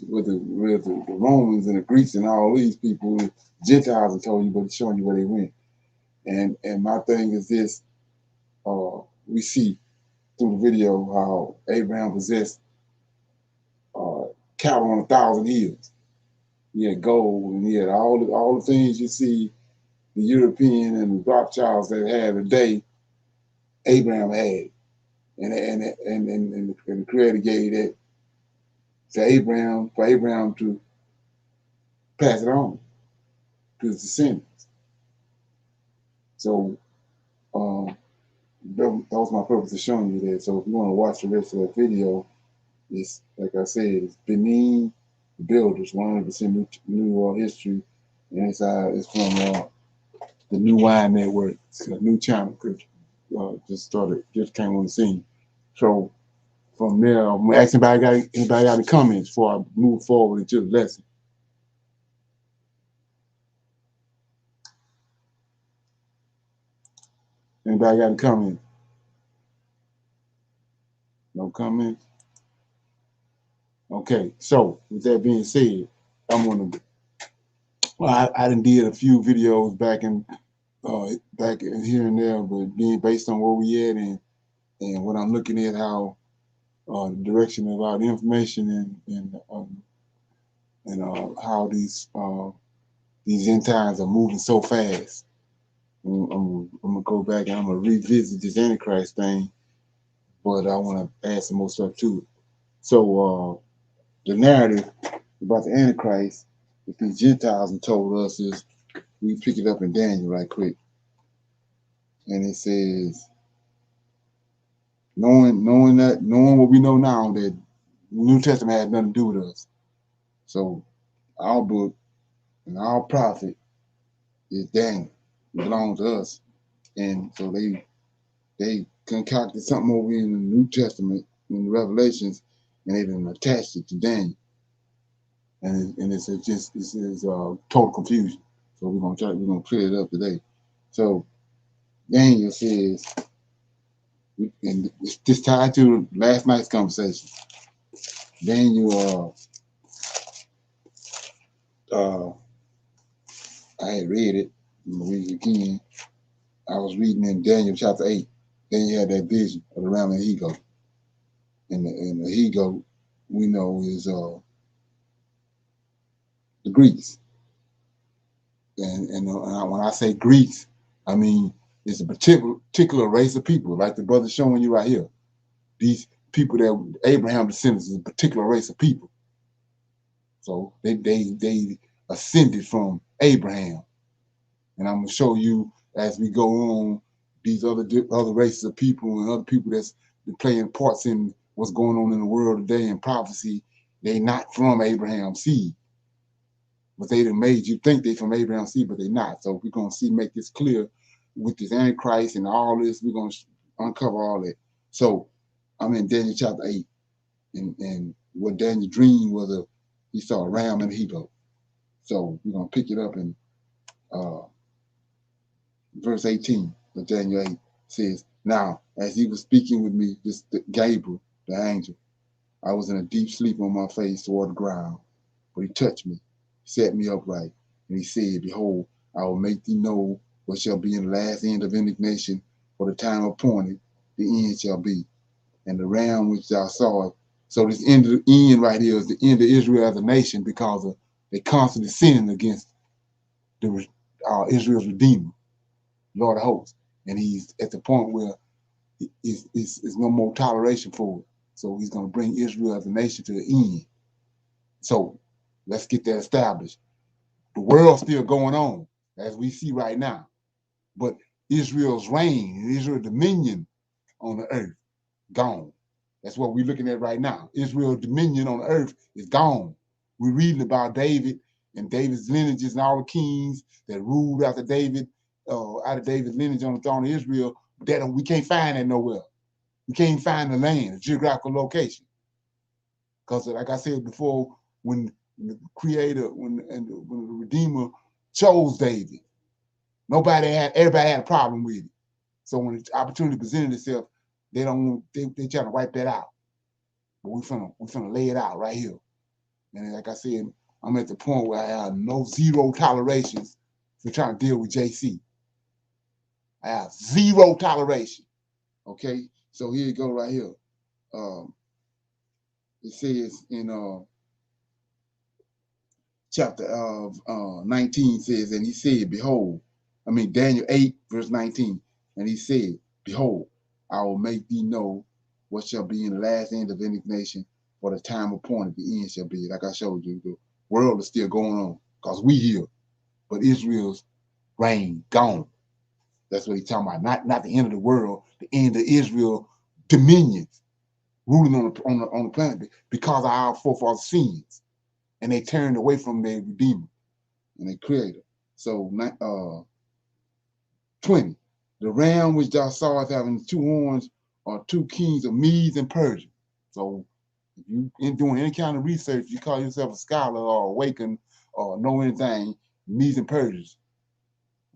Romans and the Greeks and all these people, the Gentiles, have told you, but it's showing you where they went. And my thing is this: we see through the video how Abraham possessed cattle on 1,000 hills. He had gold, and he had all the things you see the European and the Rothschilds that had today. Abraham had, and the Creator gave that to Abraham for Abraham to pass it on to his descendants. So that was my purpose of showing you that. So if you want to watch the rest of that video, it's like I said, it's Benin Builders, 100% new history, and it's from the New Wine Network. It's a new channel just came on the scene. So from there, I'm gonna ask anybody got any comments before I move forward into the lesson. Anybody got any comments? No comments? Okay, so with that being said, I'm gonna. Well, I done did a few videos back in here and there, but being based on where we at and what I'm looking at, how the direction of our information and how these end times are moving so fast. I'm gonna go back and I'm gonna revisit this Antichrist thing, but I want to add some more stuff to it. So the narrative about the Antichrist, if these Gentiles have told us, is we pick it up in Daniel right quick, and it says, knowing what we know now, that the New Testament had nothing to do with us. So our book and our prophet is Daniel. It belongs to us, and so they concocted something over in the New Testament in the Revelations, and they done attached it to Daniel, and it's total confusion. So we're gonna clear it up today. So Daniel says, and it's tied to last night's conversation. Daniel, I had read it. I'm gonna read it again. I was reading in Daniel chapter 8. Daniel had that vision of the ram and the he-goat. And the he-goat, we know, is the Greeks. And when I say Greeks, I mean it's a particular race of people, like the brother showing you right here. These people that Abraham descendants is a particular race of people. So they ascended from Abraham. And I'm gonna show you as we go on these other races of people and other people that's playing parts in what's going on in the world today in prophecy. They not from Abraham's seed, but they done made you think they from Abraham's seed, but they not. So we're gonna make this clear with this Antichrist and all this. We're gonna uncover all that. So I'm in Daniel chapter 8, and what Daniel dreamed was he saw a ram and a he-goat. So we're gonna pick it up in verse 18 of Daniel 8 says, Now, as he was speaking with me, this Gabriel, the angel, I was in a deep sleep on my face toward the ground. But he touched me, set me upright, and he said, Behold, I will make thee know what shall be in the last end of indignation, for the time appointed, the end shall be. And the ram which thou sawest. So this end right here is the end of Israel as a nation because of they constantly sinning against the Israel's Redeemer, Lord of hosts. And he's at the point where it's no more toleration for it. So he's going to bring Israel as a nation to the end. So let's get that established. The world's still going on, as we see right now. But Israel's reign and Israel's dominion on the earth, gone. That's what we're looking at right now. Israel's dominion on the earth is gone. We're reading about David and David's lineages and all the kings that ruled after David, out of David's lineage on the throne of Israel. That we can't find that nowhere. We can't find the land, the geographical location. Because like I said before, when the Creator, when the Redeemer chose David, everybody had a problem with it. So when the opportunity presented itself, they trying to wipe that out. But we're finna lay it out right here. And like I said, I'm at the point where I have zero tolerations for trying to deal with JC. I have zero toleration. Okay, so here you go right here. It says in chapter 19 says, and he said, behold, Daniel 8 verse 19, and he said, behold, I will make thee know what shall be in the last end of indignation, for the time appointed, the end shall be. Like I showed you, the world is still going on because we here, but Israel's reign gone. That's what he's talking about. Not the end of the world, the end of Israel dominion, ruling on the planet because of our forefathers' sins, and they turned away from their Redeemer and their Creator. So 20, the ram which thou sawest having 2 horns are 2 kings of Medes and Persia. So if you ain't doing any kind of research, you call yourself a scholar or awakened or know anything, Medes and Persia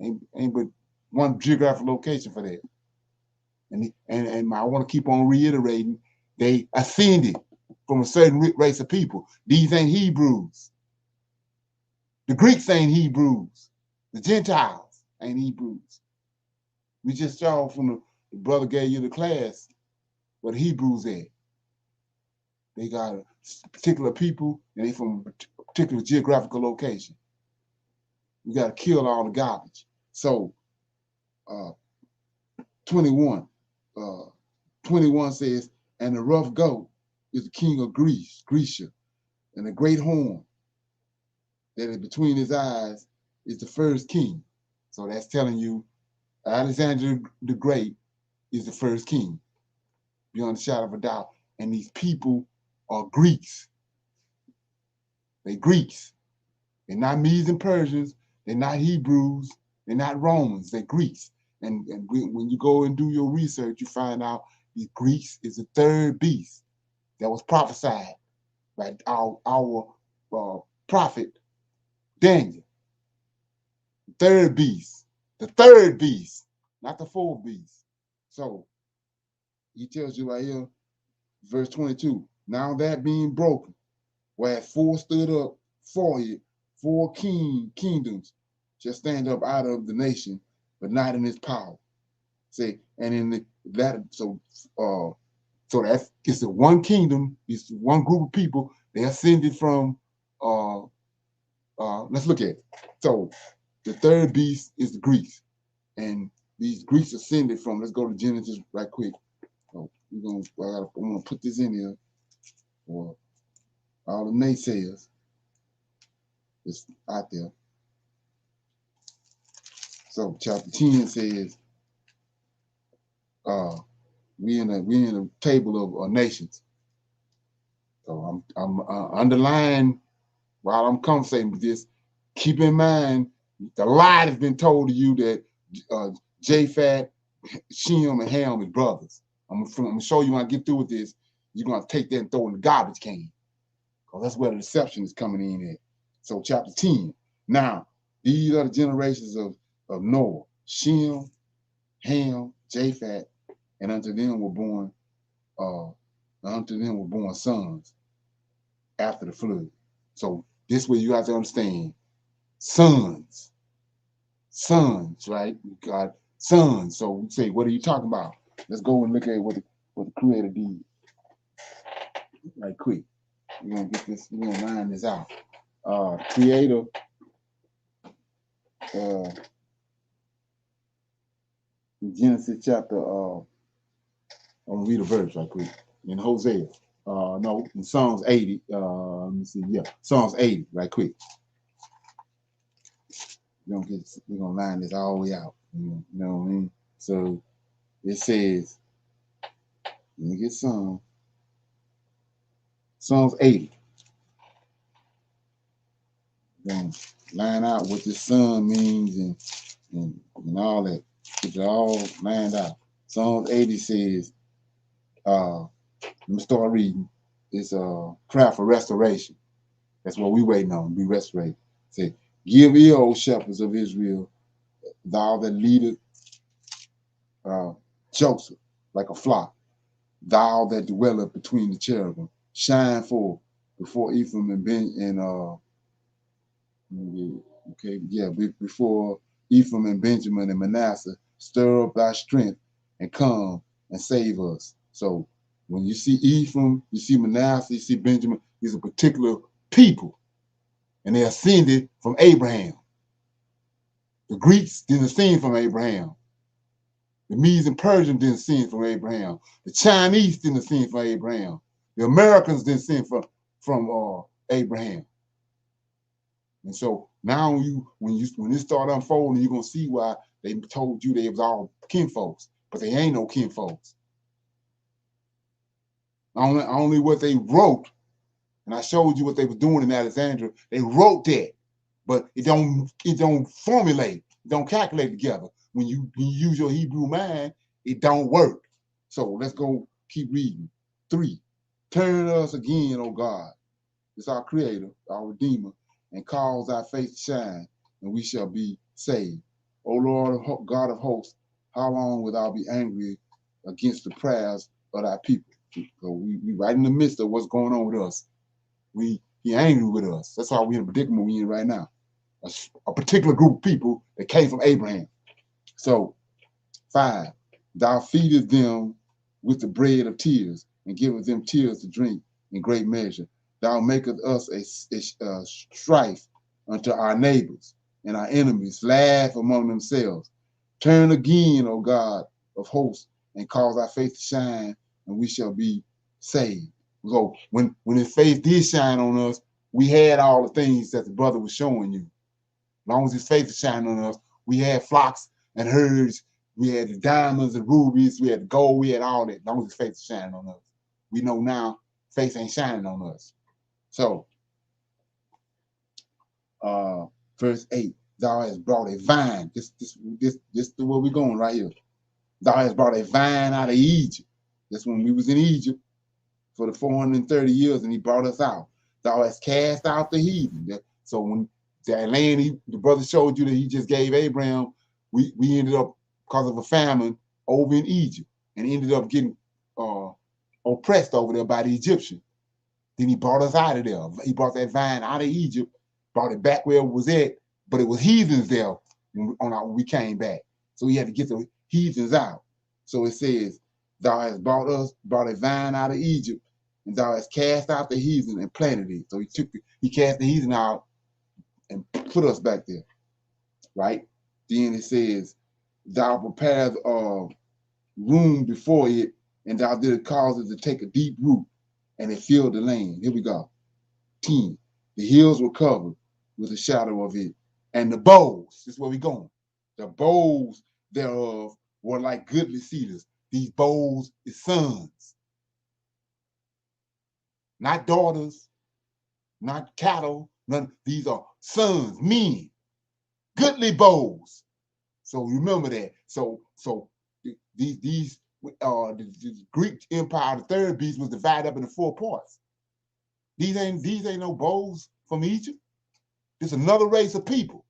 ain't but one geographical location for that. And I want to keep on reiterating, they ascended from a certain race of people. These ain't Hebrews. The Greeks ain't Hebrews. The Gentiles ain't Hebrews. We just saw from the brother gave you the class where the Hebrews at. They got a particular people and they from a particular geographical location. We got to kill all the garbage. So 21 says, and the rough goat is the king of Grecia, and the great horn that is between his eyes is the first king. So that's telling you Alexander the Great is the first king, beyond a shadow of a doubt. And these people are Greeks. They're Greeks. They're not Medes and Persians. They're not Hebrews. They're not Romans. They're Greeks. And when you go and do your research, you find out the Greeks is the 3rd beast that was prophesied by our prophet Daniel. The 3rd beast, not the 4th beast. So he tells you right here, verse 22, now that being broken, whereas 4 stood up for it, 4 kingdoms shall stand up out of the nation, but not in its power. Say, and in that, so that's it's a one kingdom, it's one group of people. They ascended from let's look at it. So the 3rd beast is the Greeks, and these Greeks ascended from. Let's go to Genesis right quick. So I'm gonna put this in here for all the naysayers. It's out there. So chapter 10 says, we in a table of nations. So I'm underlying while I'm conversating with this. Keep in mind the lie has been told to you that Japhet, Shem, and Ham is brothers. I'm gonna show you when I get through with this. You're gonna take that and throw it in the garbage can, because that's where the deception is coming in at. So chapter 10. Now these are the generations of Noah: Shem, Ham, Japhet, and unto them were born sons after the flood. So this way you have to understand sons, right? You got sons. So we say, what are you talking about? Let's go and look at what the Creator did right quick. We're gonna get this, we're gonna line this out. Creator, in Genesis chapter, I'm gonna read a verse right quick. In Hosea, no, in Psalms 80, let me see, yeah, Psalms 80, right quick. We're gonna line this all the way out. You know what I mean? So it says, let me get Psalms 80. Gonna line out what this sun means and all that. It's all lined out. Psalms 80 says, let me start reading. It's a prayer for restoration. That's what we waiting on, be restored. Say, give ear, O shepherds of Israel, thou that leadest Joseph like a flock, thou that dwelleth between the cherubim, shine forth before Ephraim and before Ephraim and Benjamin and Manasseh, stir up thy strength and come and save us. So when you see Ephraim, you see Manasseh, you see Benjamin, these are particular people, and they ascended from Abraham. The Greeks didn't ascend from Abraham. The Medes and Persians didn't ascend from Abraham. The Chinese didn't ascend from Abraham. The Americans didn't ascend from Abraham. And so now when this start unfolding, you're gonna see why they told you they was all kinfolks, but they ain't no kinfolks. Only what they wrote, and I showed you what they were doing in Alexandria. They wrote that, but it don't formulate, it don't calculate together. When you use your Hebrew mind, it don't work. So let's go keep reading. 3, turn us again, O God. It's our Creator, our Redeemer, and cause our face to shine, and we shall be saved. O Lord, God of hosts, how long will thou be angry against the prayers of thy people? So we right in the midst of what's going on with us. He angry with us. That's why we're in a predicament we're in right now. A particular group of people that came from Abraham. So 5, thou feedest them with the bread of tears, and givest them tears to drink in great measure. Thou makest us a strife unto our neighbors, and our enemies laugh among themselves. Turn again, O God of hosts, and cause our face to shine, and we shall be saved. So when his face did shine on us, we had all the things that the brother was showing you. As long as his face was shining on us, we had flocks and herds, we had the diamonds and rubies, we had the gold, we had all that. As long as his face was shining on us. We know now face ain't shining on us. So verse 8, thou hast brought a vine. This is where we're going right here. Thou hast brought a vine out of Egypt. That's when we was in Egypt for the 430 years, and he brought us out. Thou hast cast out the heathen. So when that land the brother showed you that he just gave Abraham, we ended up, because of a famine, over in Egypt, and ended up getting oppressed over there by the Egyptians. Then he brought us out of there. He brought that vine out of Egypt, brought it back where it was at, but it was heathens there when we came back. So he had to get the heathens out. So it says, thou hast brought a vine out of Egypt, and thou hast cast out the heathen and planted it. So he cast the heathen out and put us back there, right? Then it says, thou prepared room before it, and thou didst cause it to take a deep root, and it filled the land. Here we go. 10, the hills were covered with the shadow of it, and the boughs, this is where we're going. The boughs thereof were like goodly cedars. These boughs is sons, not daughters, not cattle. None. These are sons, men, goodly boughs. So remember that. So the Greek Empire, the third beast, was divided up into 4 parts. These ain't no boughs from Egypt. There's another race of people.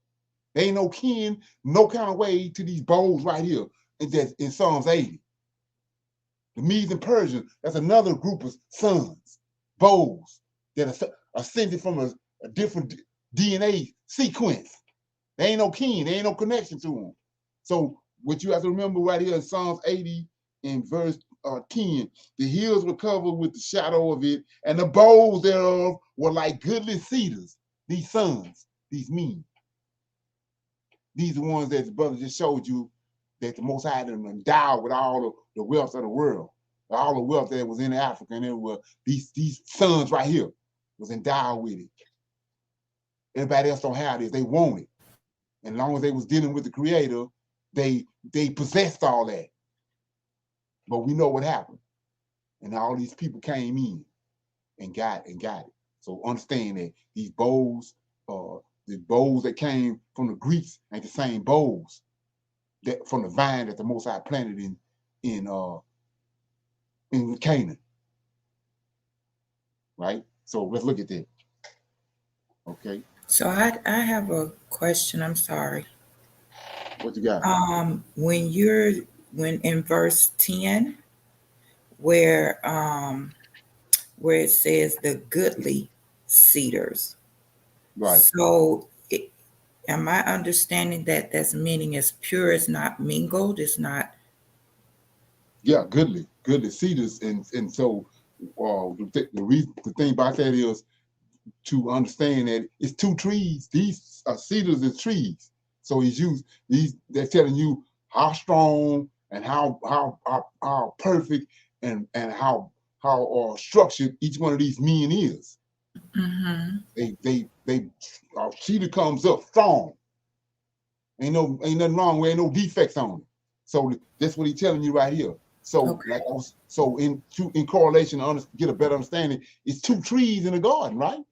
They ain't no kin, no kind of way to these boughs right here. That's in Psalms 80. The Medes and Persians, that's another group of sons, bows, that are ascended from a different DNA sequence. There ain't no kin, there ain't no connection to them. So what you have to remember right here in Psalms 80 in verse 10, the hills were covered with the shadow of it, and the boughs thereof were like goodly cedars. These sons, these men. These are the ones that the brother just showed you that the Most High them endowed with all the wealth of the world, all the wealth that was in Africa, and it was these sons right here was endowed with it. Everybody else don't have this. They want it. And as long as they was dealing with the Creator, they possessed all that. But we know what happened. And all these people came in and got it. So understand that these bowls, the bowls that came from the Greeks ain't the same bowls that from the vine that the Most High planted in Canaan. Right? So let's look at that. Okay.
So I have a question. I'm sorry.
What you got?
When in verse 10, where it says the goodly cedars.
Right.
So am I understanding that that's meaning it's pure, it's not mingled, it's not?
Yeah, goodly cedars, and so the thing about that is to understand that it's two trees. These cedars is trees. So he's used these. They're telling you how strong and how perfect and how structured each one of these men is.
Mm-hmm.
They cedar comes up strong. Ain't nothing wrong with, ain't no defects on it. So that's what he's telling you right here. So
Okay.
in correlation to get a better understanding, it's two trees in the garden, right?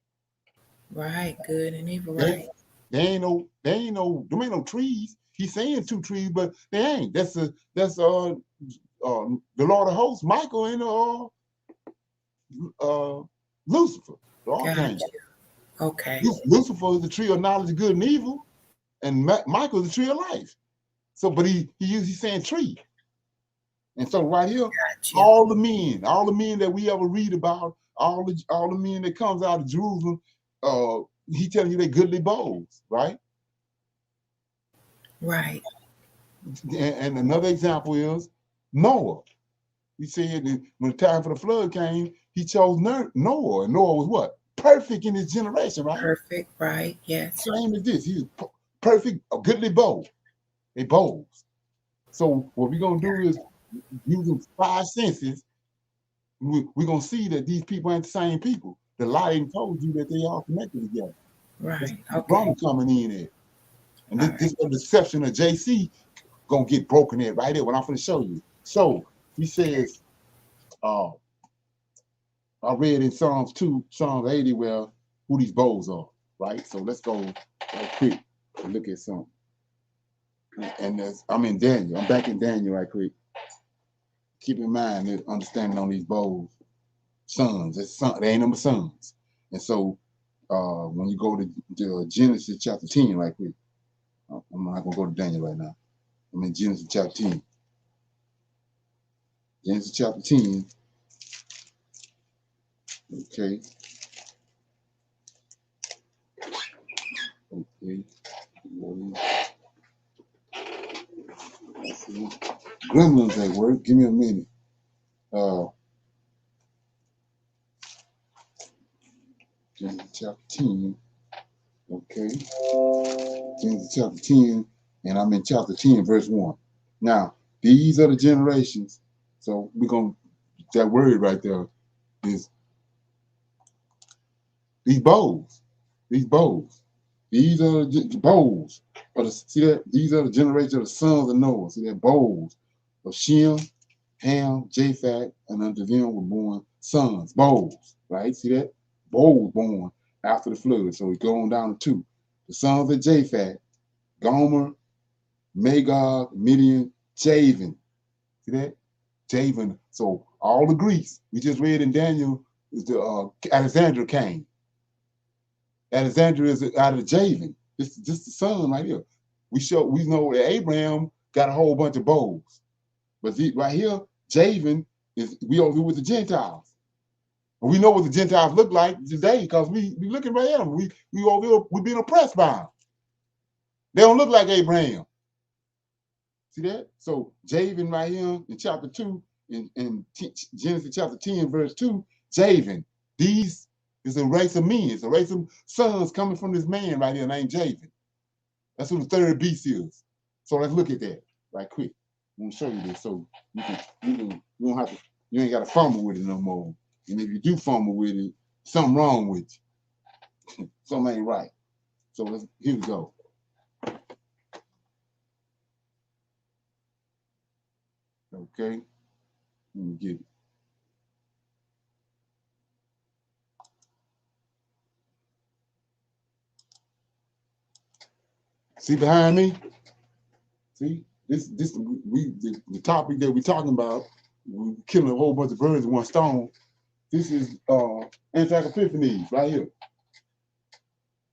Right, good and evil, right?
There ain't no trees. He's saying two trees, but they ain't. That's the Lord of Hosts, Michael, and Lucifer, the archangel.
Okay.
Lucifer is the tree of knowledge of good and evil, and Michael is the tree of life. So, but he's saying tree. And so right here, all the men that we ever read about, all the men that comes out of Jerusalem, he telling you they goodly boughs, right?
Right.
And another example is Noah. He said that when the time for the flood came, he chose Noah, and Noah was what? Perfect in his generation, right?
Perfect, right? Yes.
Same as this. He was perfect, a goodly bow. They bows. So what we're gonna do is using 5 senses, we're gonna see that these people ain't the same people. The light told you that they all connected together.
Right.
The
Okay.
coming in there. And this deception of JC gonna get broken in right here when I'm gonna show you. So he says, I read in Psalms 80 where who these bowls are, right? So let's go right quick and look at something. And I'm in Daniel. I'm back in Daniel right quick. Keep in mind the understanding on these bowls. Sons, they ain't number sons. And so when you go to Genesis chapter 10 right quick, I'm not gonna go to Daniel right now. I'm in Genesis chapter 10. Genesis chapter 10. Okay. Okay. Gremlins at work. Give me a minute. Genesis chapter 10. Okay. Genesis chapter 10, and I'm in chapter 10, verse 1. Now, these are the generations. So we're going to, that word right there is these bowls. These bowls. These are the bowls. See that? These are the generations of the sons of Noah. See that? Bowls of Shem, Ham, Japheth, and unto them were born sons. Bowls, right? See that? Bowls born after the flood. So we go on down to 2. The sons of Japheth, Gomer, Magog, Midian, Javan. See that? Javan. So all the Greeks, we just read in Daniel, is the Alexander came. Alexander is out of Javan. This the son right here. We know that Abraham got a whole bunch of bowls. But right here, Javan we over here with the Gentiles. And we know what the Gentiles look like today because we looking right at them. We over here, we being oppressed by them. They don't look like Abraham. See that? So Javan right here in chapter 2, in Genesis chapter 10, verse 2, Javan. These is a race of men. It's a race of sons coming from this man right here named Javan. That's who the third beast is. So let's look at that right quick. I'm gonna show you this so you don't have to, you ain't got to fumble with it no more. And if you do fumble with it, something wrong with you. Something ain't right. So here we go. Okay, let me get it. See behind me? See, the topic that we're talking about, we're killing a whole bunch of birds with one stone. This is Antichrist Epiphanes right here.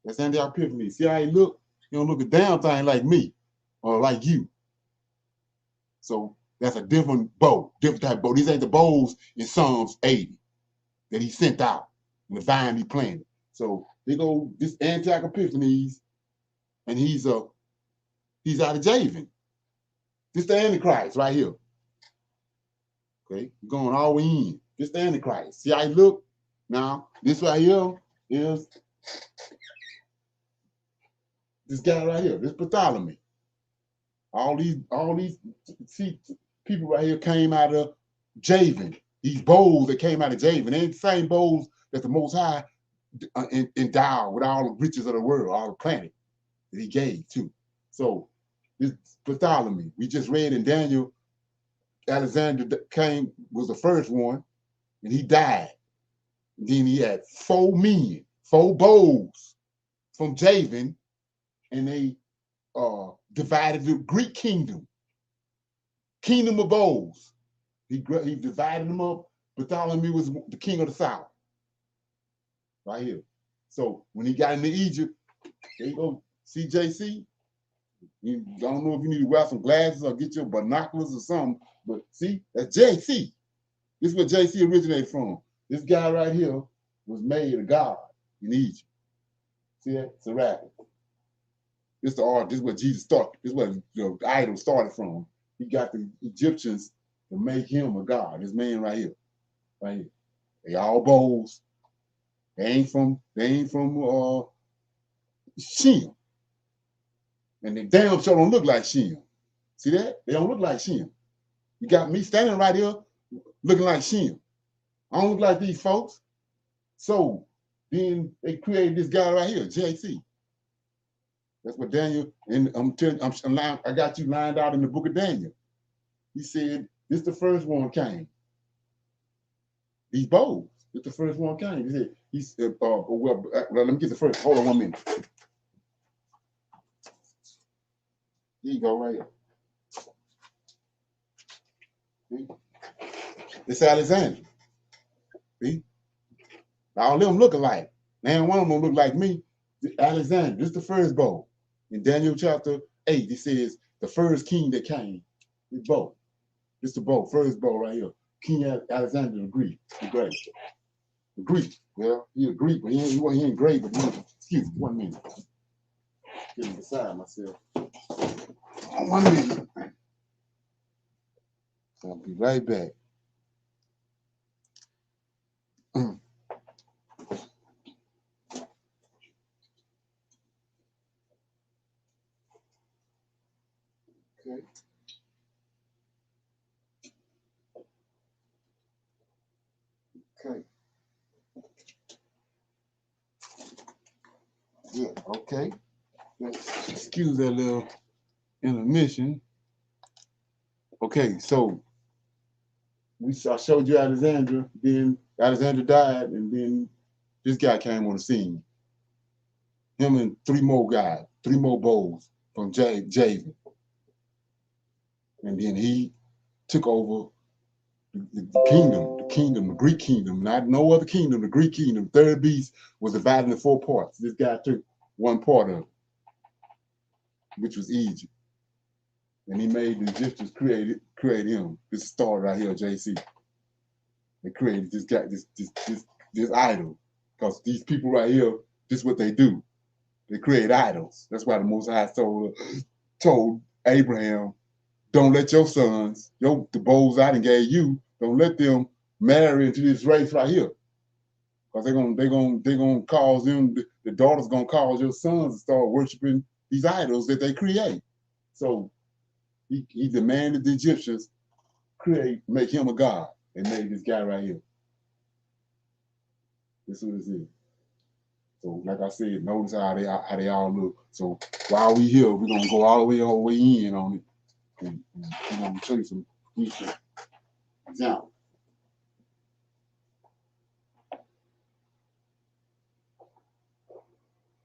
That's Antichrist Epiphanes. See how he look? He don't look a damn thing like me or like you. So that's a different bow, different type of bow. These ain't the bows in Psalms 80 that he sent out and the vine he planted. So they go this Antichrist Epiphanes, and he's out of Javan. This the Antichrist right here. Okay, going all the way in. This the Antichrist. See how he look? Now, this right here is this guy right here. This Bartholomew. All these see, people right here came out of Javan. These bowls that came out of Javan. They ain't the same bowls that the Most High endowed with all the riches of the world, all the planet that he gave too. So this Bartholomew, we just read in Daniel, Alexander was the first one, and he died. And then he had 4 men, 4 bowls from Javan, and they divided the Greek kingdom of bowls. He divided them up. Bartholomew was the king of the south, right here. So when he got into Egypt, there you go, CJC. I don't know if you need to wear some glasses or get your binoculars or something, but see, that's JC. This is where JC originated from. This guy right here was made a god in Egypt. See that? It's a rapper. This is the art. This is where Jesus started. This is where the idol started from. He got the Egyptians to make him a god. This man right here. Right here. They all bowls. They ain't from Shem. And they damn sure don't look like Shem. See that? They don't look like Shem. You got me standing right here looking like Shem. I don't look like these folks. So then they created this guy right here, JC. That's what Daniel, and I got you lined out in the book of Daniel. He said, this the first one came. These bowls, this the first one came. He said, well, let me get the first. Hold on 1 minute. Here you go, right here. See? It's Alexander. See? All of them look alike. Now one of them look like me. Alexander, this is the first bowl. In Daniel chapter 8, it says the first king that came, this bowl. This is the bowl, first bowl right here. King Alexander the Greek, the Great. The Greek, well, he's a Greek, but he ain't great, but excuse me, 1 minute. Getting beside myself. 1 minute. I'll be right back. Okay. Okay. Yeah, okay. Excuse that little intermission. Okay, so I showed you Alexandra, then Alexandra died, and then this guy came on the scene. Him and 3 more guys, 3 more bowls from Javan. And then he took over the kingdom, the Greek kingdom, not no other kingdom, the Greek kingdom. Third beast was divided into 4 parts. This guy took 1 part of it, which was Egypt. And he made the Egyptians create him. This star right here, JC. They created this guy, this idol. Because these people right here, this is what they do. They create idols. That's why the Most High told Abraham, don't let your sons, the bows I done gave you, don't let them marry into this race right here. Because they're gonna cause them, the daughter's gonna cause your sons to start worshiping these idols that they create. So he demanded the Egyptians make him a god, and made this guy right here. This is what this is. So, like I said, notice how they all look. So while we here, we're gonna go all the way in on it, and we're gonna show you some decent examples.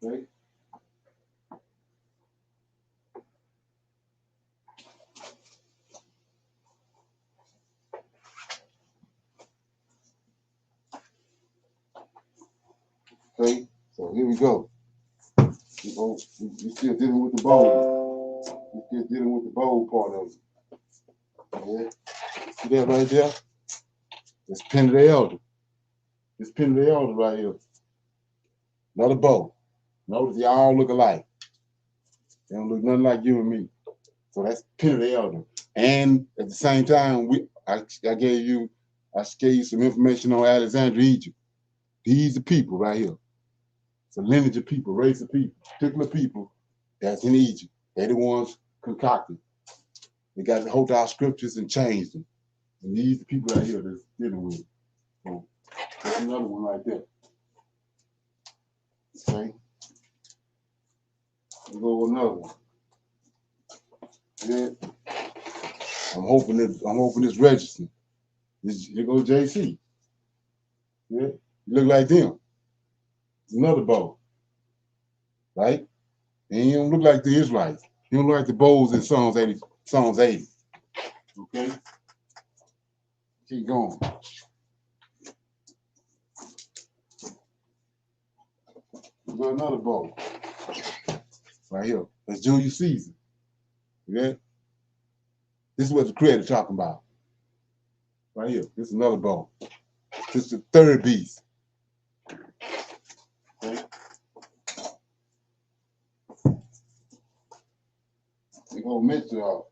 Okay. Okay, so here we go. We're still dealing with the bowl. We're still dealing with the bowl part of it. Yeah. See that right there? That's Pen of the Elder. This Pen of the Elder right here. Another bowl. Notice they all look alike. They don't look nothing like you and me. So that's Pen of the Elder. And at the same time, I gave you some information on Alexandria, Egypt. These are people right here. It's a lineage of people, race of people, particular people that's in Egypt. They're the ones concocted. They got to hold our scriptures and change them. And these are the people right here that's dealing with it. So there's another one right there. Okay. We'll go with another one. Yeah. I'm hoping this registering. Here goes JC. Yeah. You look like them. It's another bow. Right? And you don't look like the Israelites. You don't look like the bows in Psalms 80. Okay? Keep going. We got another bow. Right here. That's Julius Caesar. Okay? This is what the Creator talking about. Right here. This is another bow. This is the third beast. Okay? We go Mistral.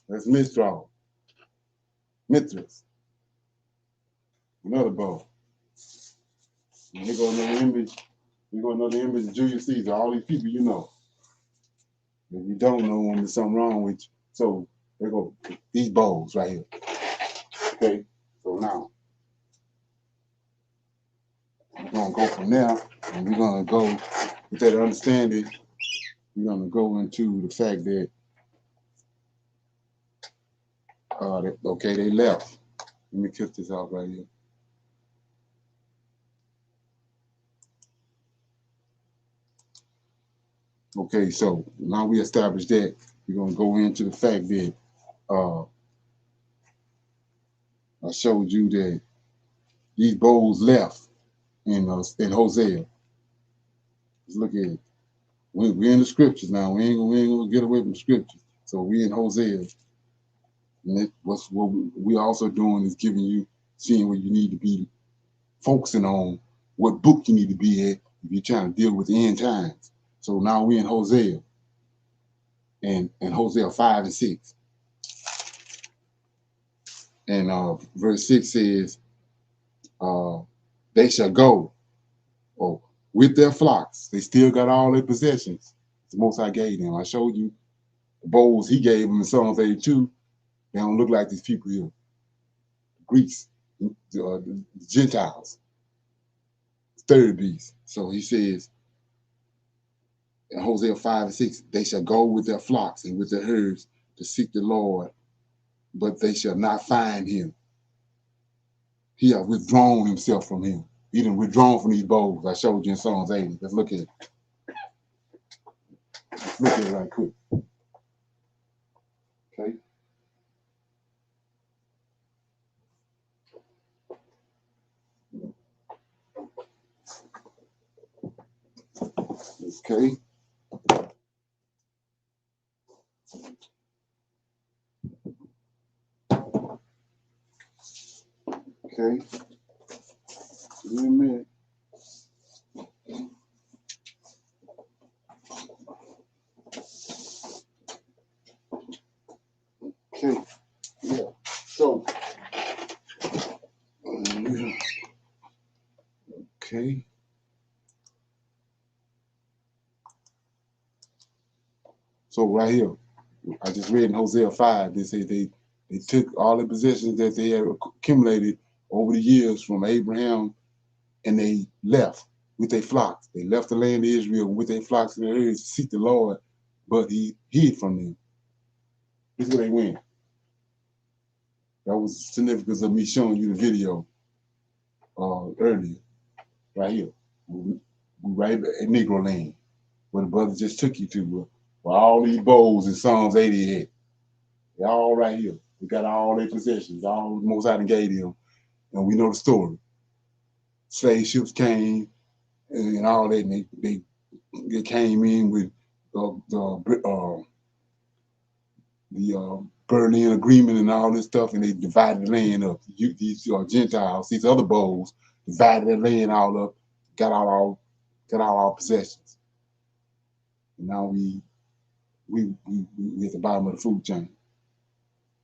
That's Mistral. Mithras. Another bow. And here go another image. Here go another image of Julius Caesar. All these people you know. If you don't know them, there's something wrong with you. So there go these bows right here. Okay. So now we're gonna go from there, and we're gonna go with that understanding. We're gonna go into the fact that they left. Let me kiss this out right here. Okay, so now we established that, we're gonna go into the fact that I showed you that these bowls left in Hosea. Let's look at it. We're in the scriptures now. We ain't gonna get away from the scriptures. So we in Hosea, and what we also doing is seeing where you need to be focusing on, what book you need to be at if you're trying to deal with the end times. So now we're in Hosea, and Hosea 5 and 6. And verse 6 says, they shall go with their flocks. They still got all their possessions. It's the most I gave them. I showed you the bowls he gave them in Psalms 82. They don't look like these people here. The Greeks, the Gentiles, third beast. So he says in Hosea 5 and 6, they shall go with their flocks and with their herds to seek the Lord, but they shall not find him. He has withdrawn himself from him. He done withdrawn from these bowls. I showed you in Psalms 80. Let's look at it. Let's look at it right quick. Okay. Okay. Okay. Give me a minute. Okay. Yeah. So. Okay. So right here, I just read in Hosea 5, they say they took all the possessions that they had accumulated over the years from Abraham, and they left with their flocks. They left the land of Israel with their flocks and their herds to seek the Lord, but he hid from them. This is where they went. That was the significance of me showing you the video earlier, right here. Right at Negro land, where the brother just took you to, where all these bowls in Psalms 80 at. They're all right here. We got all their possessions, all the Most High gave them, and we know the story. Slave ships came and all that, and they came in with the Berlin Agreement and all this stuff, and they divided the land up. These Gentiles, these other bowls, divided the land all up, got all our possessions. And now we at the bottom of the food chain.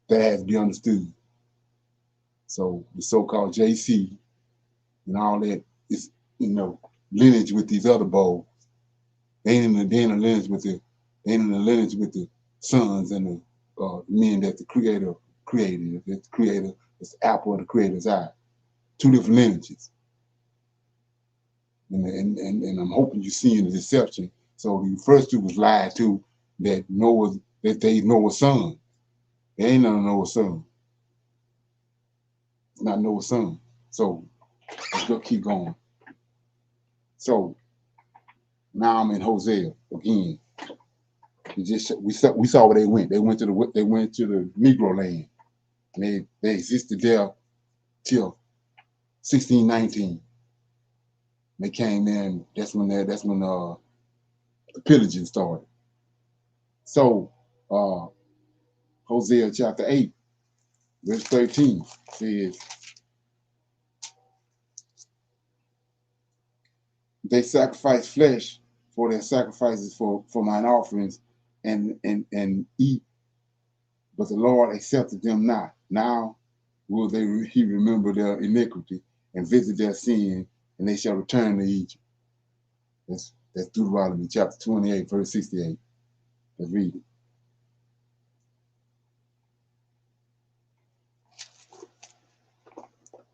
That has to be understood. So the so-called JC and all that is, lineage with these other bowls. They ain't in the lineage with the sons and the men that the Creator created. That the Creator is the apple of the Creator's eye. Two different lineages. And I'm hoping you're seeing the deception. So the first two was lied to, that they Noah's son. They ain't none of Noah's son. It's not Noah's son. So let's go keep going. So now I'm in Hosea again. We saw where they went. They went to the Negro land, and they existed there till 1619. They came in. That's when the pillaging started. So Hosea chapter 8, verse 13 says, they sacrifice flesh for their sacrifices for mine offerings and eat, but the Lord accepted them not. Now will he remember their iniquity and visit their sin, and they shall return to Egypt. That's Deuteronomy chapter 28, verse 68. Let's read it.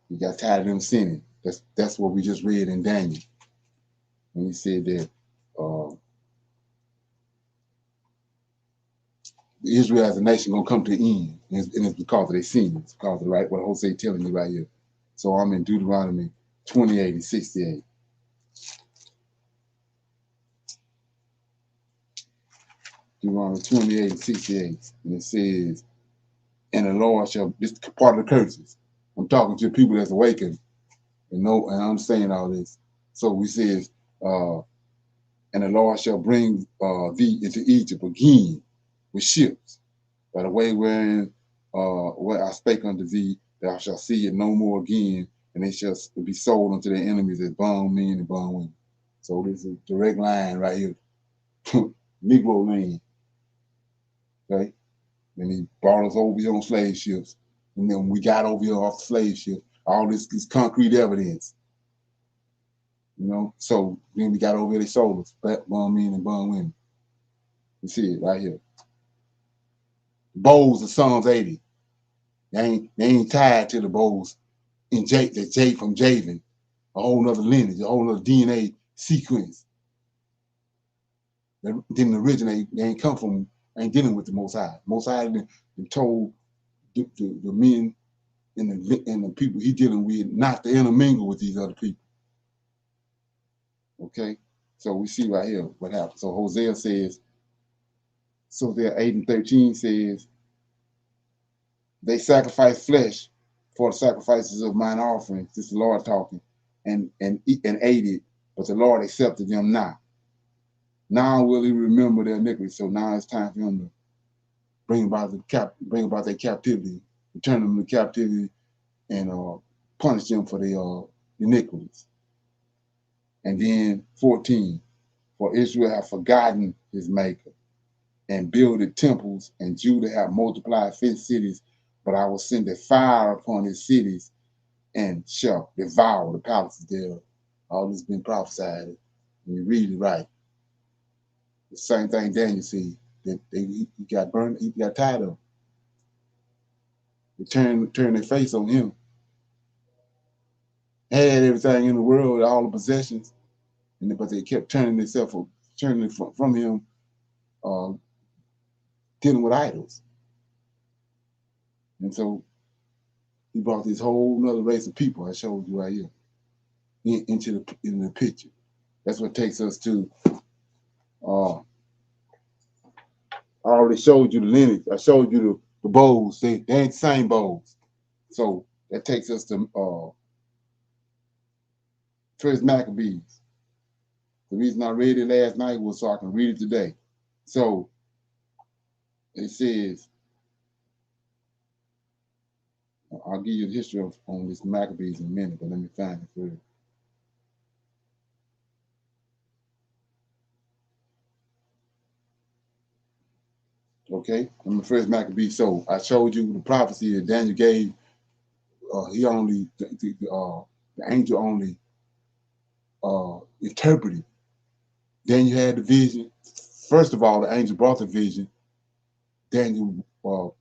You got tired of them sinning. That's what we just read in Daniel. And he said that Israel as a nation gonna come to the end, and it's because of their sins. It's because of what Hosea telling you right here. So I'm in Deuteronomy 28 and 68. Deuteronomy 28 and 68, and it says, "And the Lord shall." This is part of the curses. I'm talking to people that's awakened and understand all this. So we says, "And the Lord shall bring thee into Egypt again with ships, by the way wherein where I spake unto thee, thou shalt see it no more again, and they shall be sold unto their enemies as bondmen and bondwomen." So this is a direct line right here. Negro land. Okay? And he brought us over here on slave ships. And then when we got over here off the slave ship, all this concrete evidence. So then we got over here, they sold us, bondmen and bondwomen. You see it right here. Bowls of Psalms 80. They ain't tied to the bowls in J from Javan, a whole nother lineage, a whole nother DNA sequence. That didn't originate, they ain't come from, ain't dealing with the Most High. Most High told the men and the people he dealing with not to intermingle with these other people. Okay? So we see right here what happened. So Hosea says, there 8 and 13 says, they sacrifice flesh for the sacrifices of mine offerings. This is the Lord talking, and ate it, but the Lord accepted them not. Now will he remember their iniquity? So now it's time for him to bring about their captivity, return them to captivity, and punish them for their iniquities. And then 14, for Israel have forgotten his maker and builded temples, and Judah have multiplied fenced cities, but I will send a fire upon his cities and shall devour the palaces thereof. All this has been prophesied. When you read it right. The same thing Daniel said, that he got burned, he got tired of. They turned their face on him. Had everything in the world, all the possessions, but they kept turning themselves, turning from him, dealing with idols. And so he brought this whole nother race of people I showed you right here into the picture. That's what takes us to, I already showed you the lineage. I showed you the bowls. They ain't the same bowls. So that takes us to First Maccabees. The reason I read it last night was so I can read it today. So it says, I'll give you the history on this Maccabees in a minute, but let me find it first. Okay, I'm the first Maccabees. So I showed you the prophecy that Daniel gave. The angel only interpreted. Daniel had the vision. First of all, the angel brought the vision. Daniel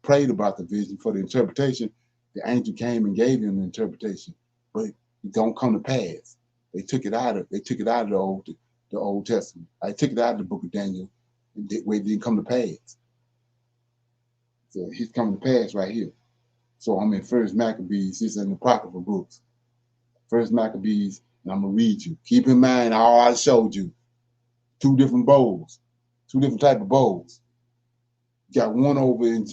prayed about the vision for the interpretation. The angel came and gave him the interpretation, but it don't come to pass. They took it out of the Old Testament. I took it out of the book of Daniel, where it didn't come to pass. So he's coming to pass right here. So I'm in First Maccabees. This is in the Apocryphal books. First Maccabees, and I'm gonna read you. Keep in mind all I showed you. Two different bowls, two different type of bowls. You got one over in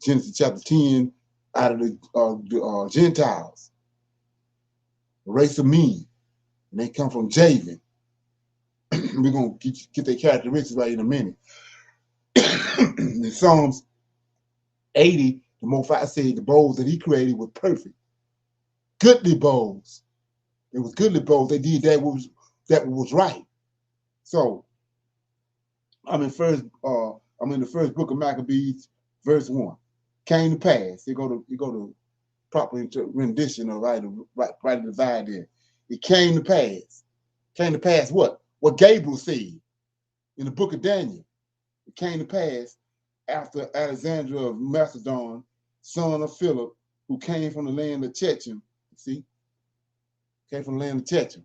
Genesis chapter 10 out of the Gentiles, a race of men, and they come from Javan. We're gonna get their characteristics right in a minute. In Psalms 80, the Most High said the bowls that he created were perfect. Goodly bowls. It was goodly bowls. They did that was right. So I'm in the first book of Maccabees, verse 1. Came to pass. You go to proper rendition of right divide there. It came to pass. Came to pass what? What Gabriel said in the book of Daniel. It came to pass after Alexander of Macedon, son of Philip, who came from the land of Checham. See? Came from the land of Checham.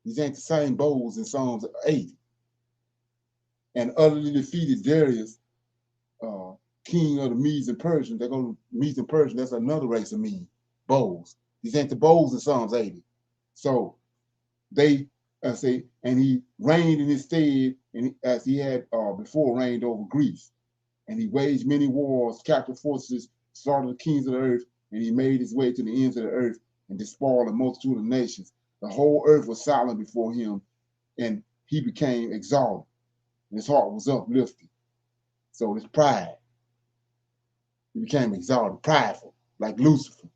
These ain't the same bowls in Psalms 80. And utterly defeated Darius, king of the Medes and Persians. They go to Medes and Persians. That's another race of men. Bowls. These ain't the bowls in Psalms 80. So they say, and he reigned in his stead, and as he had before reigned over Greece. And he waged many wars, captured forces, slaughtered the kings of the earth, and he made his way to the ends of the earth and despoiled a multitude of nations. The whole earth was silent before him, and he became exalted. And his heart was uplifted. So this pride. He became exalted, prideful, like Lucifer.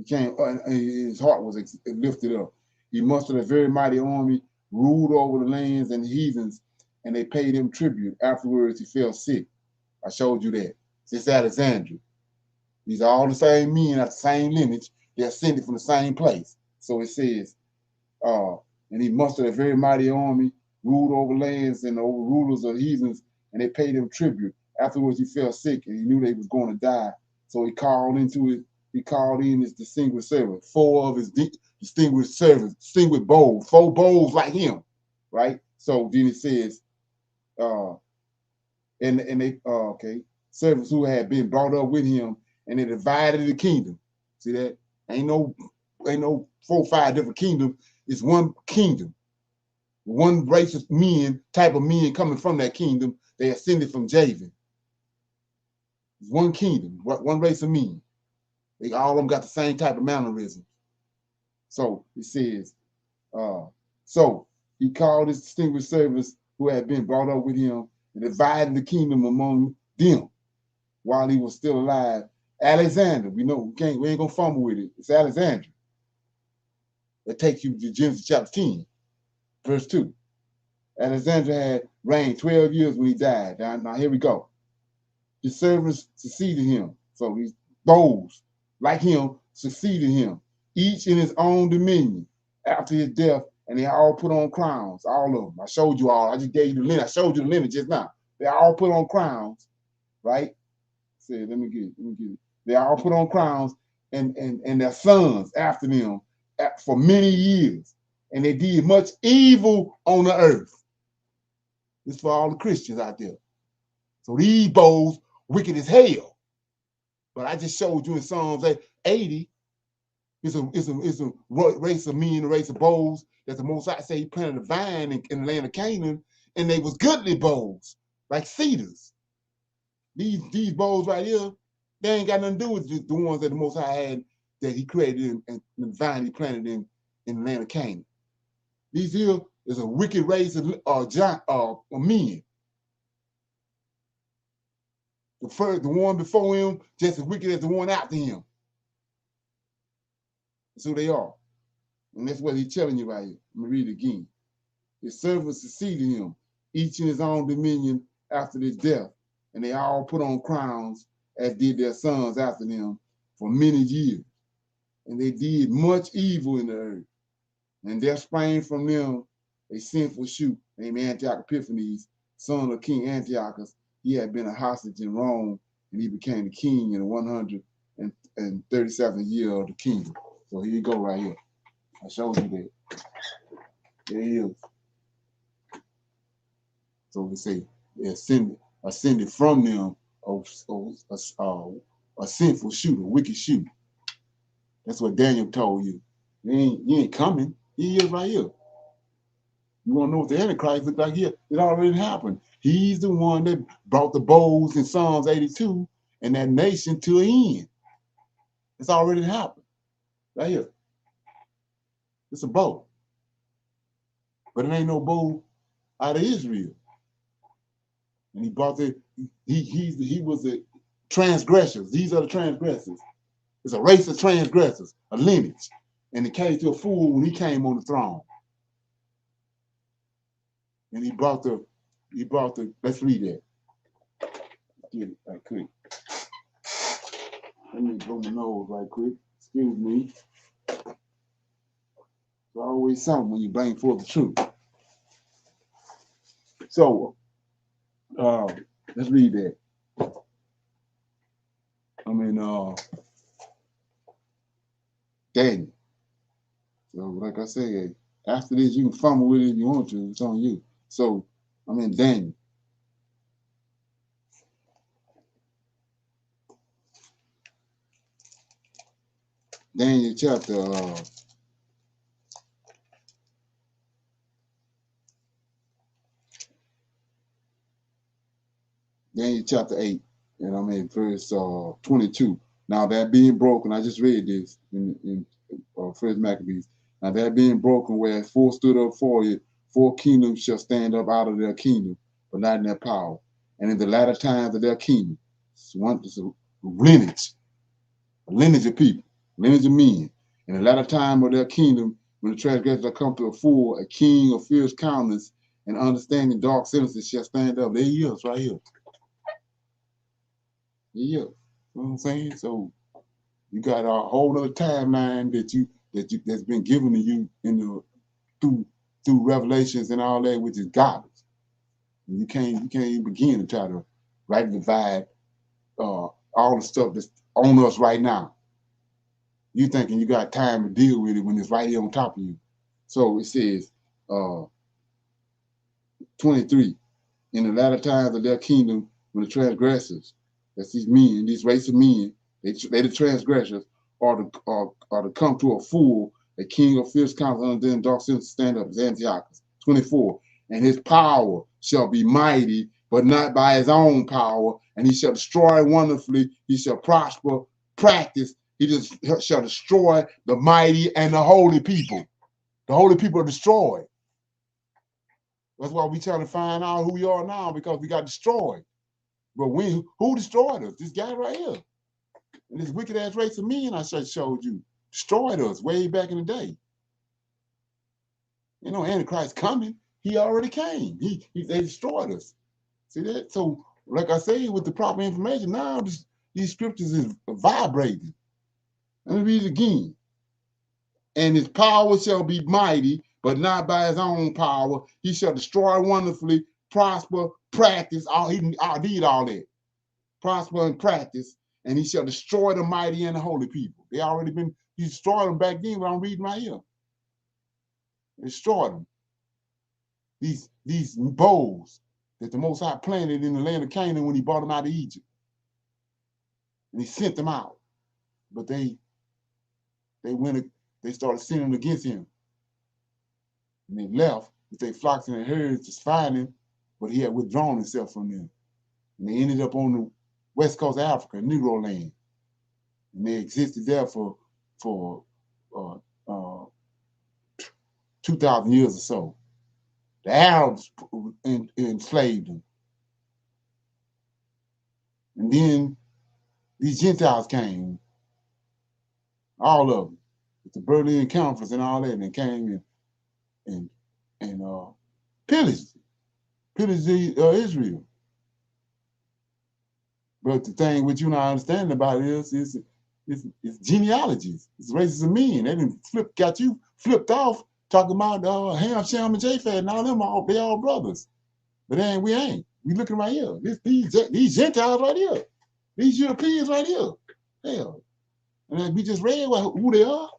His heart was lifted up. He mustered a very mighty army, ruled over the lands and the heathens, and they paid him tribute. Afterwards, he fell sick. I showed you that. Since Alexandria. These are all the same men, at the same lineage. They're ascended from the same place. So it says, and he mustered a very mighty army, ruled over lands and over rulers of heathens, and they paid him tribute. Afterwards, he fell sick, and he knew that he was going to die. So he called in his distinguished servant, 4 of his distinguished servants, distinguished bowls, 4 bowls like him, right? So then it says, servants who had been brought up with him, and they divided the kingdom. See that? Ain't no 4 or 5 different kingdoms. It's one kingdom. One race of men, type of men coming from that kingdom. They ascended from Javan. It's one kingdom, one race of men. They all of them got the same type of mannerism. So it says, so he called his distinguished servants who had been brought up with him and divided the kingdom among them while he was still alive. Alexander, we ain't gonna fumble with it. It's Alexandria. That takes you to Genesis chapter 10, verse 2. Alexander had reigned 12 years when he died. Now here we go. His servants succeeded him. So those like him succeeded him, each in his own dominion after his death, and they all put on crowns, all of them. I showed you all. I just gave you the lineage. I showed you the lineage just now. They all put on crowns, right? Say, let me get it. They all put on crowns and their sons after them for many years. And they did much evil on the earth. This is for all the Christians out there. So these bows wicked as hell. But I just showed you in Psalms 80, it's a race of men, a race of bows that the Most High say he planted a vine in the land of Canaan, and they was goodly bows, like cedars. These bows right here, they ain't got nothing to do with the ones that the Most High had that he created and the vine he planted in the land of Canaan. These here is a wicked race of men. The one before him, just as wicked as the one after him. That's who they are. And that's what he's telling you right here. Let me read it again. His servants succeeded him, each in his own dominion after his death. And they all put on crowns, as did their sons after them, for many years. And they did much evil in the earth. And there sprang from them a sinful shoot named Antiochus Epiphanes, son of King Antiochus. He had been a hostage in Rome, and he became the king in the 137th year of the kingdom. So here you go right here. I showed you that. There he is. So we say they ascended from them a sinful shoot, a wicked shoot. That's what Daniel told you. You ain't coming. He is right here. You want to know what the Antichrist look like here? It already happened. He's the one that brought the bowls in Psalms 82 and that nation to an end. It's already happened. Right here. It's a bow. But it ain't no bow out of Israel. And he brought he was the transgressors. These are the transgressors. It's a race of transgressors, a lineage. And it came to a fool when he came on the throne. And he brought the, let's read that. Get it right quick. Let me blow my nose right quick. Excuse me. There's always something when you bring forth the truth. So, let's read that. Daniel. So, like I said, after this, you can fumble with it if you want to. It's on you. So, I'm in Daniel. Daniel chapter Daniel chapter 8, and I'm in verse 22. Now that being broken, I just read this in First Maccabees. Now that being broken, where four stood up for it, four kingdoms shall stand up out of their kingdom, but not in their power. And in the latter times of their kingdom, it's a lineage of people, lineage of men. In the latter time of their kingdom, when the transgressors are come to a full, a king of fierce countenance and understanding dark sentences shall stand up. There he is, right here. Yeah, you know what I'm saying? So you got a whole other timeline that's been given to you through revelations and all that, which is garbage. And you can't even begin to try to rightly divide all the stuff that's on us right now. You thinking you got time to deal with it when it's right here on top of you. So it says 23, in the latter times of their kingdom, when the transgressors, that's these men, these race of men, they the transgressors, are to come to a fool, a king of fierce countenance, and then dark sense stand up, is Antiochus. 24, and his power shall be mighty, but not by his own power, and he shall destroy wonderfully, he shall prosper, practice, shall destroy the mighty and the holy people. The holy people are destroyed. That's why we trying to find out who we are now, because we got destroyed. But who destroyed us? This guy right here. And this wicked ass race of men I just showed you destroyed us way back in the day. You know, Antichrist coming, he already came. They destroyed us. See that? So, like I say, with the proper information, now these scriptures is vibrating. Let me read it again. And his power shall be mighty, but not by his own power. He shall destroy wonderfully, prosper, practice. He did all that. Prosper and practice, and he shall destroy the mighty and the holy people. He destroyed them back then, but I'm reading right here. Destroyed them. These bowls that the Most High planted in the land of Canaan when he brought them out of Egypt. And he sent them out. But they started sinning against him. And they left with their flocks and their herds to find him, but he had withdrawn himself from them. And they ended up on the west coast of Africa, Negro land. And they existed there for 2,000 years or so. The Arabs enslaved them. And then these Gentiles came, all of them, with the Berlin Conference and all that, and they came and pillaged Israel. But the thing which you not understanding about is genealogies. It's races of men. They didn't got you flipped off talking about Ham, Shem, and Japheth and all them. They all brothers. But we ain't. We looking right here. These Gentiles right here. These Europeans right here. Hell. And we just read who they are.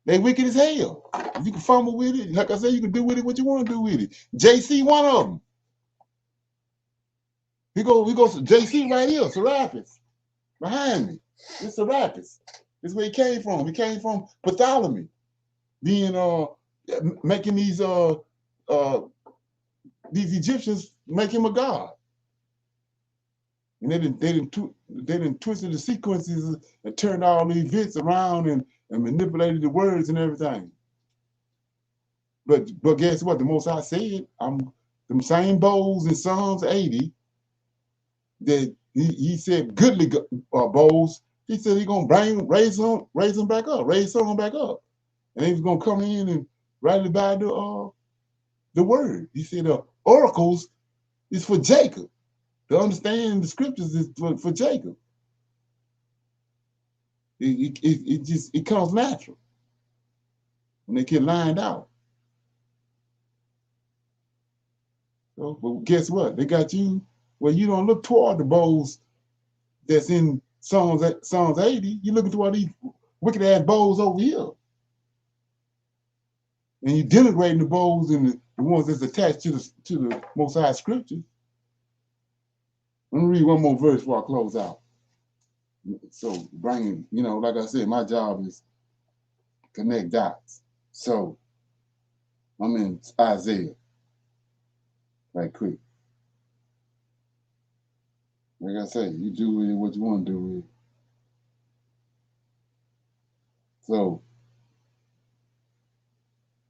They wicked as hell. You can fumble with it. Like I said, you can do with it what you want to do with it. JC, one of them. We go to JC right here, Serapis. Behind me. It's Serapis. This is where he came from. He came from Bartholomew. Making these Egyptians make him a god. And they didn't twisted the sequences and turned all the events around and manipulated the words and everything. But guess what? The Most High said, them same bowls in Psalms 80 that he said goodly bowls. He said he's gonna raise them back up, raise some back up, and he's gonna come in and write about the word. He said the oracles is for Jacob. To understand the scriptures is for Jacob. It comes natural when they get lined out. So, but guess what? They got you. Well, you don't look toward the bowls that's in Psalms 80. You're looking toward these wicked ass bowls over here. And you're denigrating the bowls and the ones that's attached to the Most High scriptures. Let me read one more verse before I close out. So bringing, like I said, my job is connect dots. So I'm in Isaiah, right quick. Like I say, you do with it what you want to do with it. So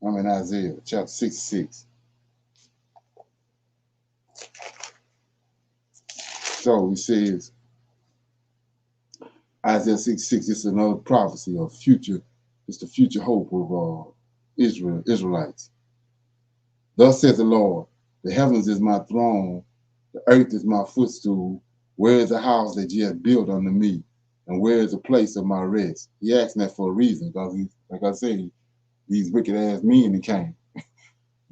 I'm in Isaiah chapter 66. So he says, Isaiah 66, it's another prophecy of future, it's the future hope of Israelites. Thus saith the Lord, the heavens is my throne, the earth is my footstool. Where is the house that ye have built unto me? And where is the place of my rest? He asking that for a reason, because like I say, these wicked ass men that came.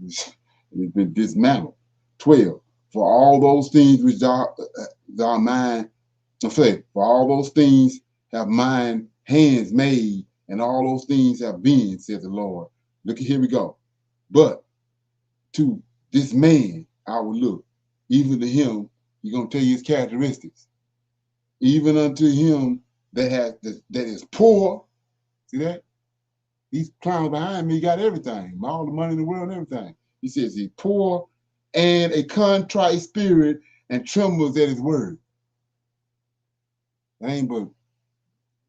It's been dismantled. 12. For all those things which thou mind, for all those things have mine hands made, and all those things have been, said the Lord. Look, here we go. But to this man I will look, even to him, he's gonna tell you his characteristics. Even unto him that is poor. See that? These clowns behind me got everything, all the money in the world and everything. He says he's poor and a contrite spirit and trembles at his word. That ain't but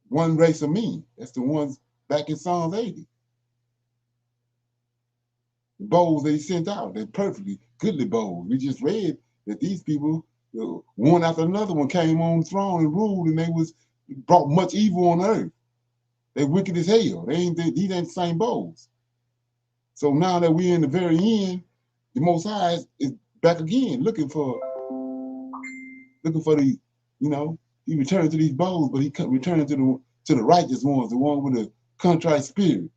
one race of men. That's the ones back in Psalms 80. The bowls that he sent out, they're perfectly goodly bowls. We just read that these people, one after another one came on the throne and ruled, and they was brought much evil on earth. They wicked as hell. These ain't the same bows. So now that we're in the very end, the Most High is back again, looking for the, he returned to these bows, but he returned to the righteous ones, the one with a contrite spirit.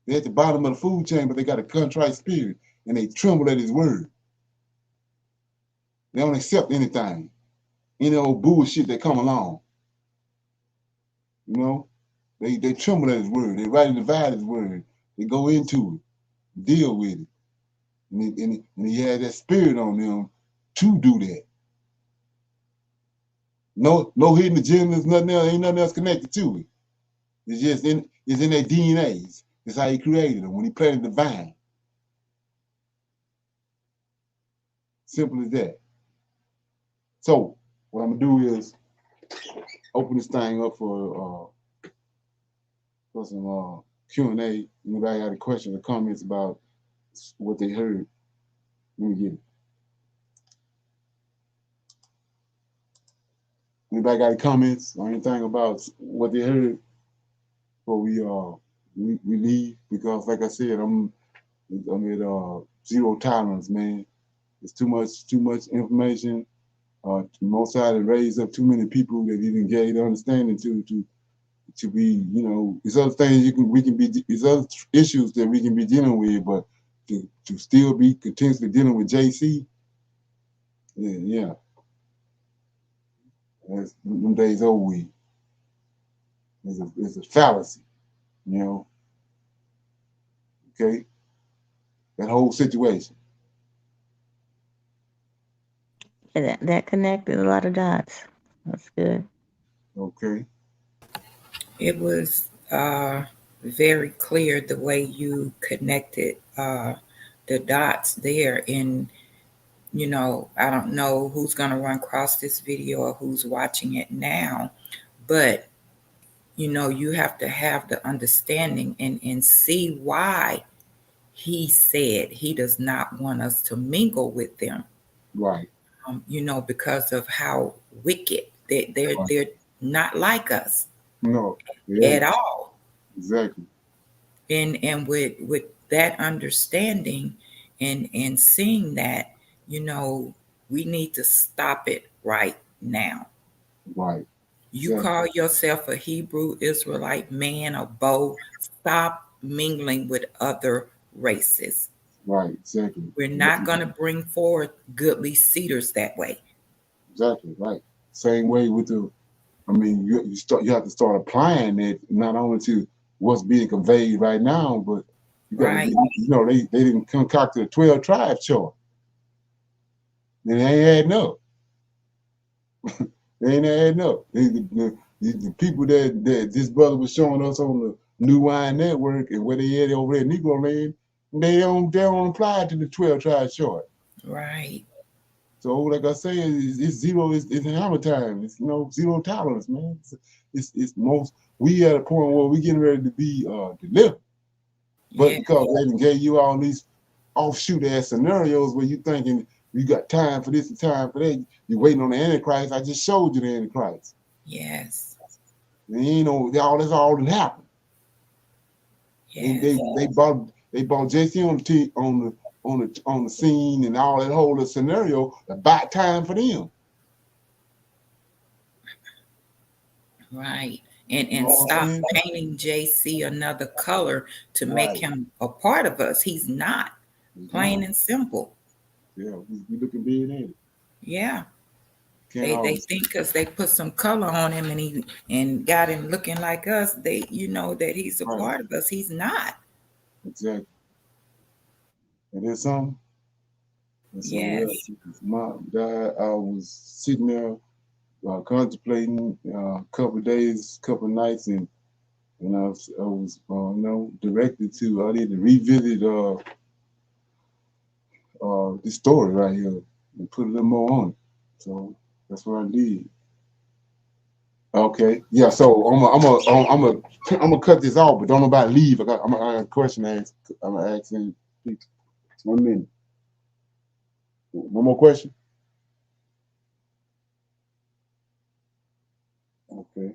They're at the bottom of the food chain, but they got a contrite spirit, and they tremble at his word. They don't accept anything, any old bullshit that come along. They tremble at his word. They rightly divide his word. They go into it, deal with it. And he had that spirit on them to do that. No hidden agendas, nothing else, ain't nothing else connected to it. It's just in their DNAs. That's how he created them when he planted the vine. Simple as that. So what I'm gonna do is open this thing up for some Q&A. Anybody got any questions or comments about what they heard? Let me get it. Anybody got any comments or anything about what they heard before we leave? Because like I said, I'm at zero tolerance, man. It's too much information. Most side raised up too many people that didn't get the understanding to be, there's other things there's other issues that we can be dealing with, but to still be continuously dealing with JC, yeah. That's them days over with. It's a fallacy, okay? That whole situation.
That connected a lot of dots. That's good.
Okay.
It was very clear the way you connected the dots there. And, I don't know who's going to run across this video or who's watching it now, but, you have to have the understanding and see why he said he does not want us to mingle with them.
Right.
Because of how wicked they're not like us.
No.
At all.
Exactly.
And with that understanding and seeing that, we need to stop it right now.
Right.
You call yourself a Hebrew Israelite man or bow, stop mingling with other races.
Right, exactly.
We're not going to bring forward goodly cedars that way.
Exactly, right. Same way with you have to start applying it not only to what's being conveyed right now, but you got to, they didn't concoct a 12 tribe chart. And they ain't adding up. They ain't adding up. The people that this brother was showing us on the New Wine Network and where they at over there in Negro Land, they don't apply to the 12 tribe chart.
Right.
So like I say, it's zero. It's hammer time. It's zero tolerance, man. We at a point where we getting ready to be delivered, but because they gave you all these offshoot ass scenarios where you thinking you got time for this and time for that, you waiting on the Antichrist. I just showed you the Antichrist.
Yes.
And all that happened. Yes. And they bought JC on the scene and all that whole scenario about time for them.
Right. And stop painting JC another color to make him a part of us. He's not. Plain and simple.
Yeah, we looking big, ain't it?
Yeah. They think because they put some color on him and got him looking like us, that he's a part of us. He's not.
Exactly. And there's something.
Yes.
Mom died. I was sitting there contemplating a couple of days, couple of nights, and I was directed to. I need to revisit this story right here and put a little more on it. So that's what I did. Okay, yeah. So I'm gonna cut this off, but don't nobody leave. I got a question to ask. I'm gonna ask him. 1 minute. One more question. Okay.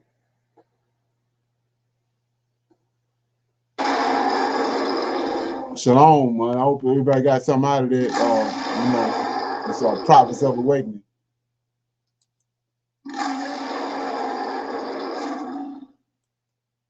Shalom, man. I hope everybody got something out of that. It's Prophets of Awakening.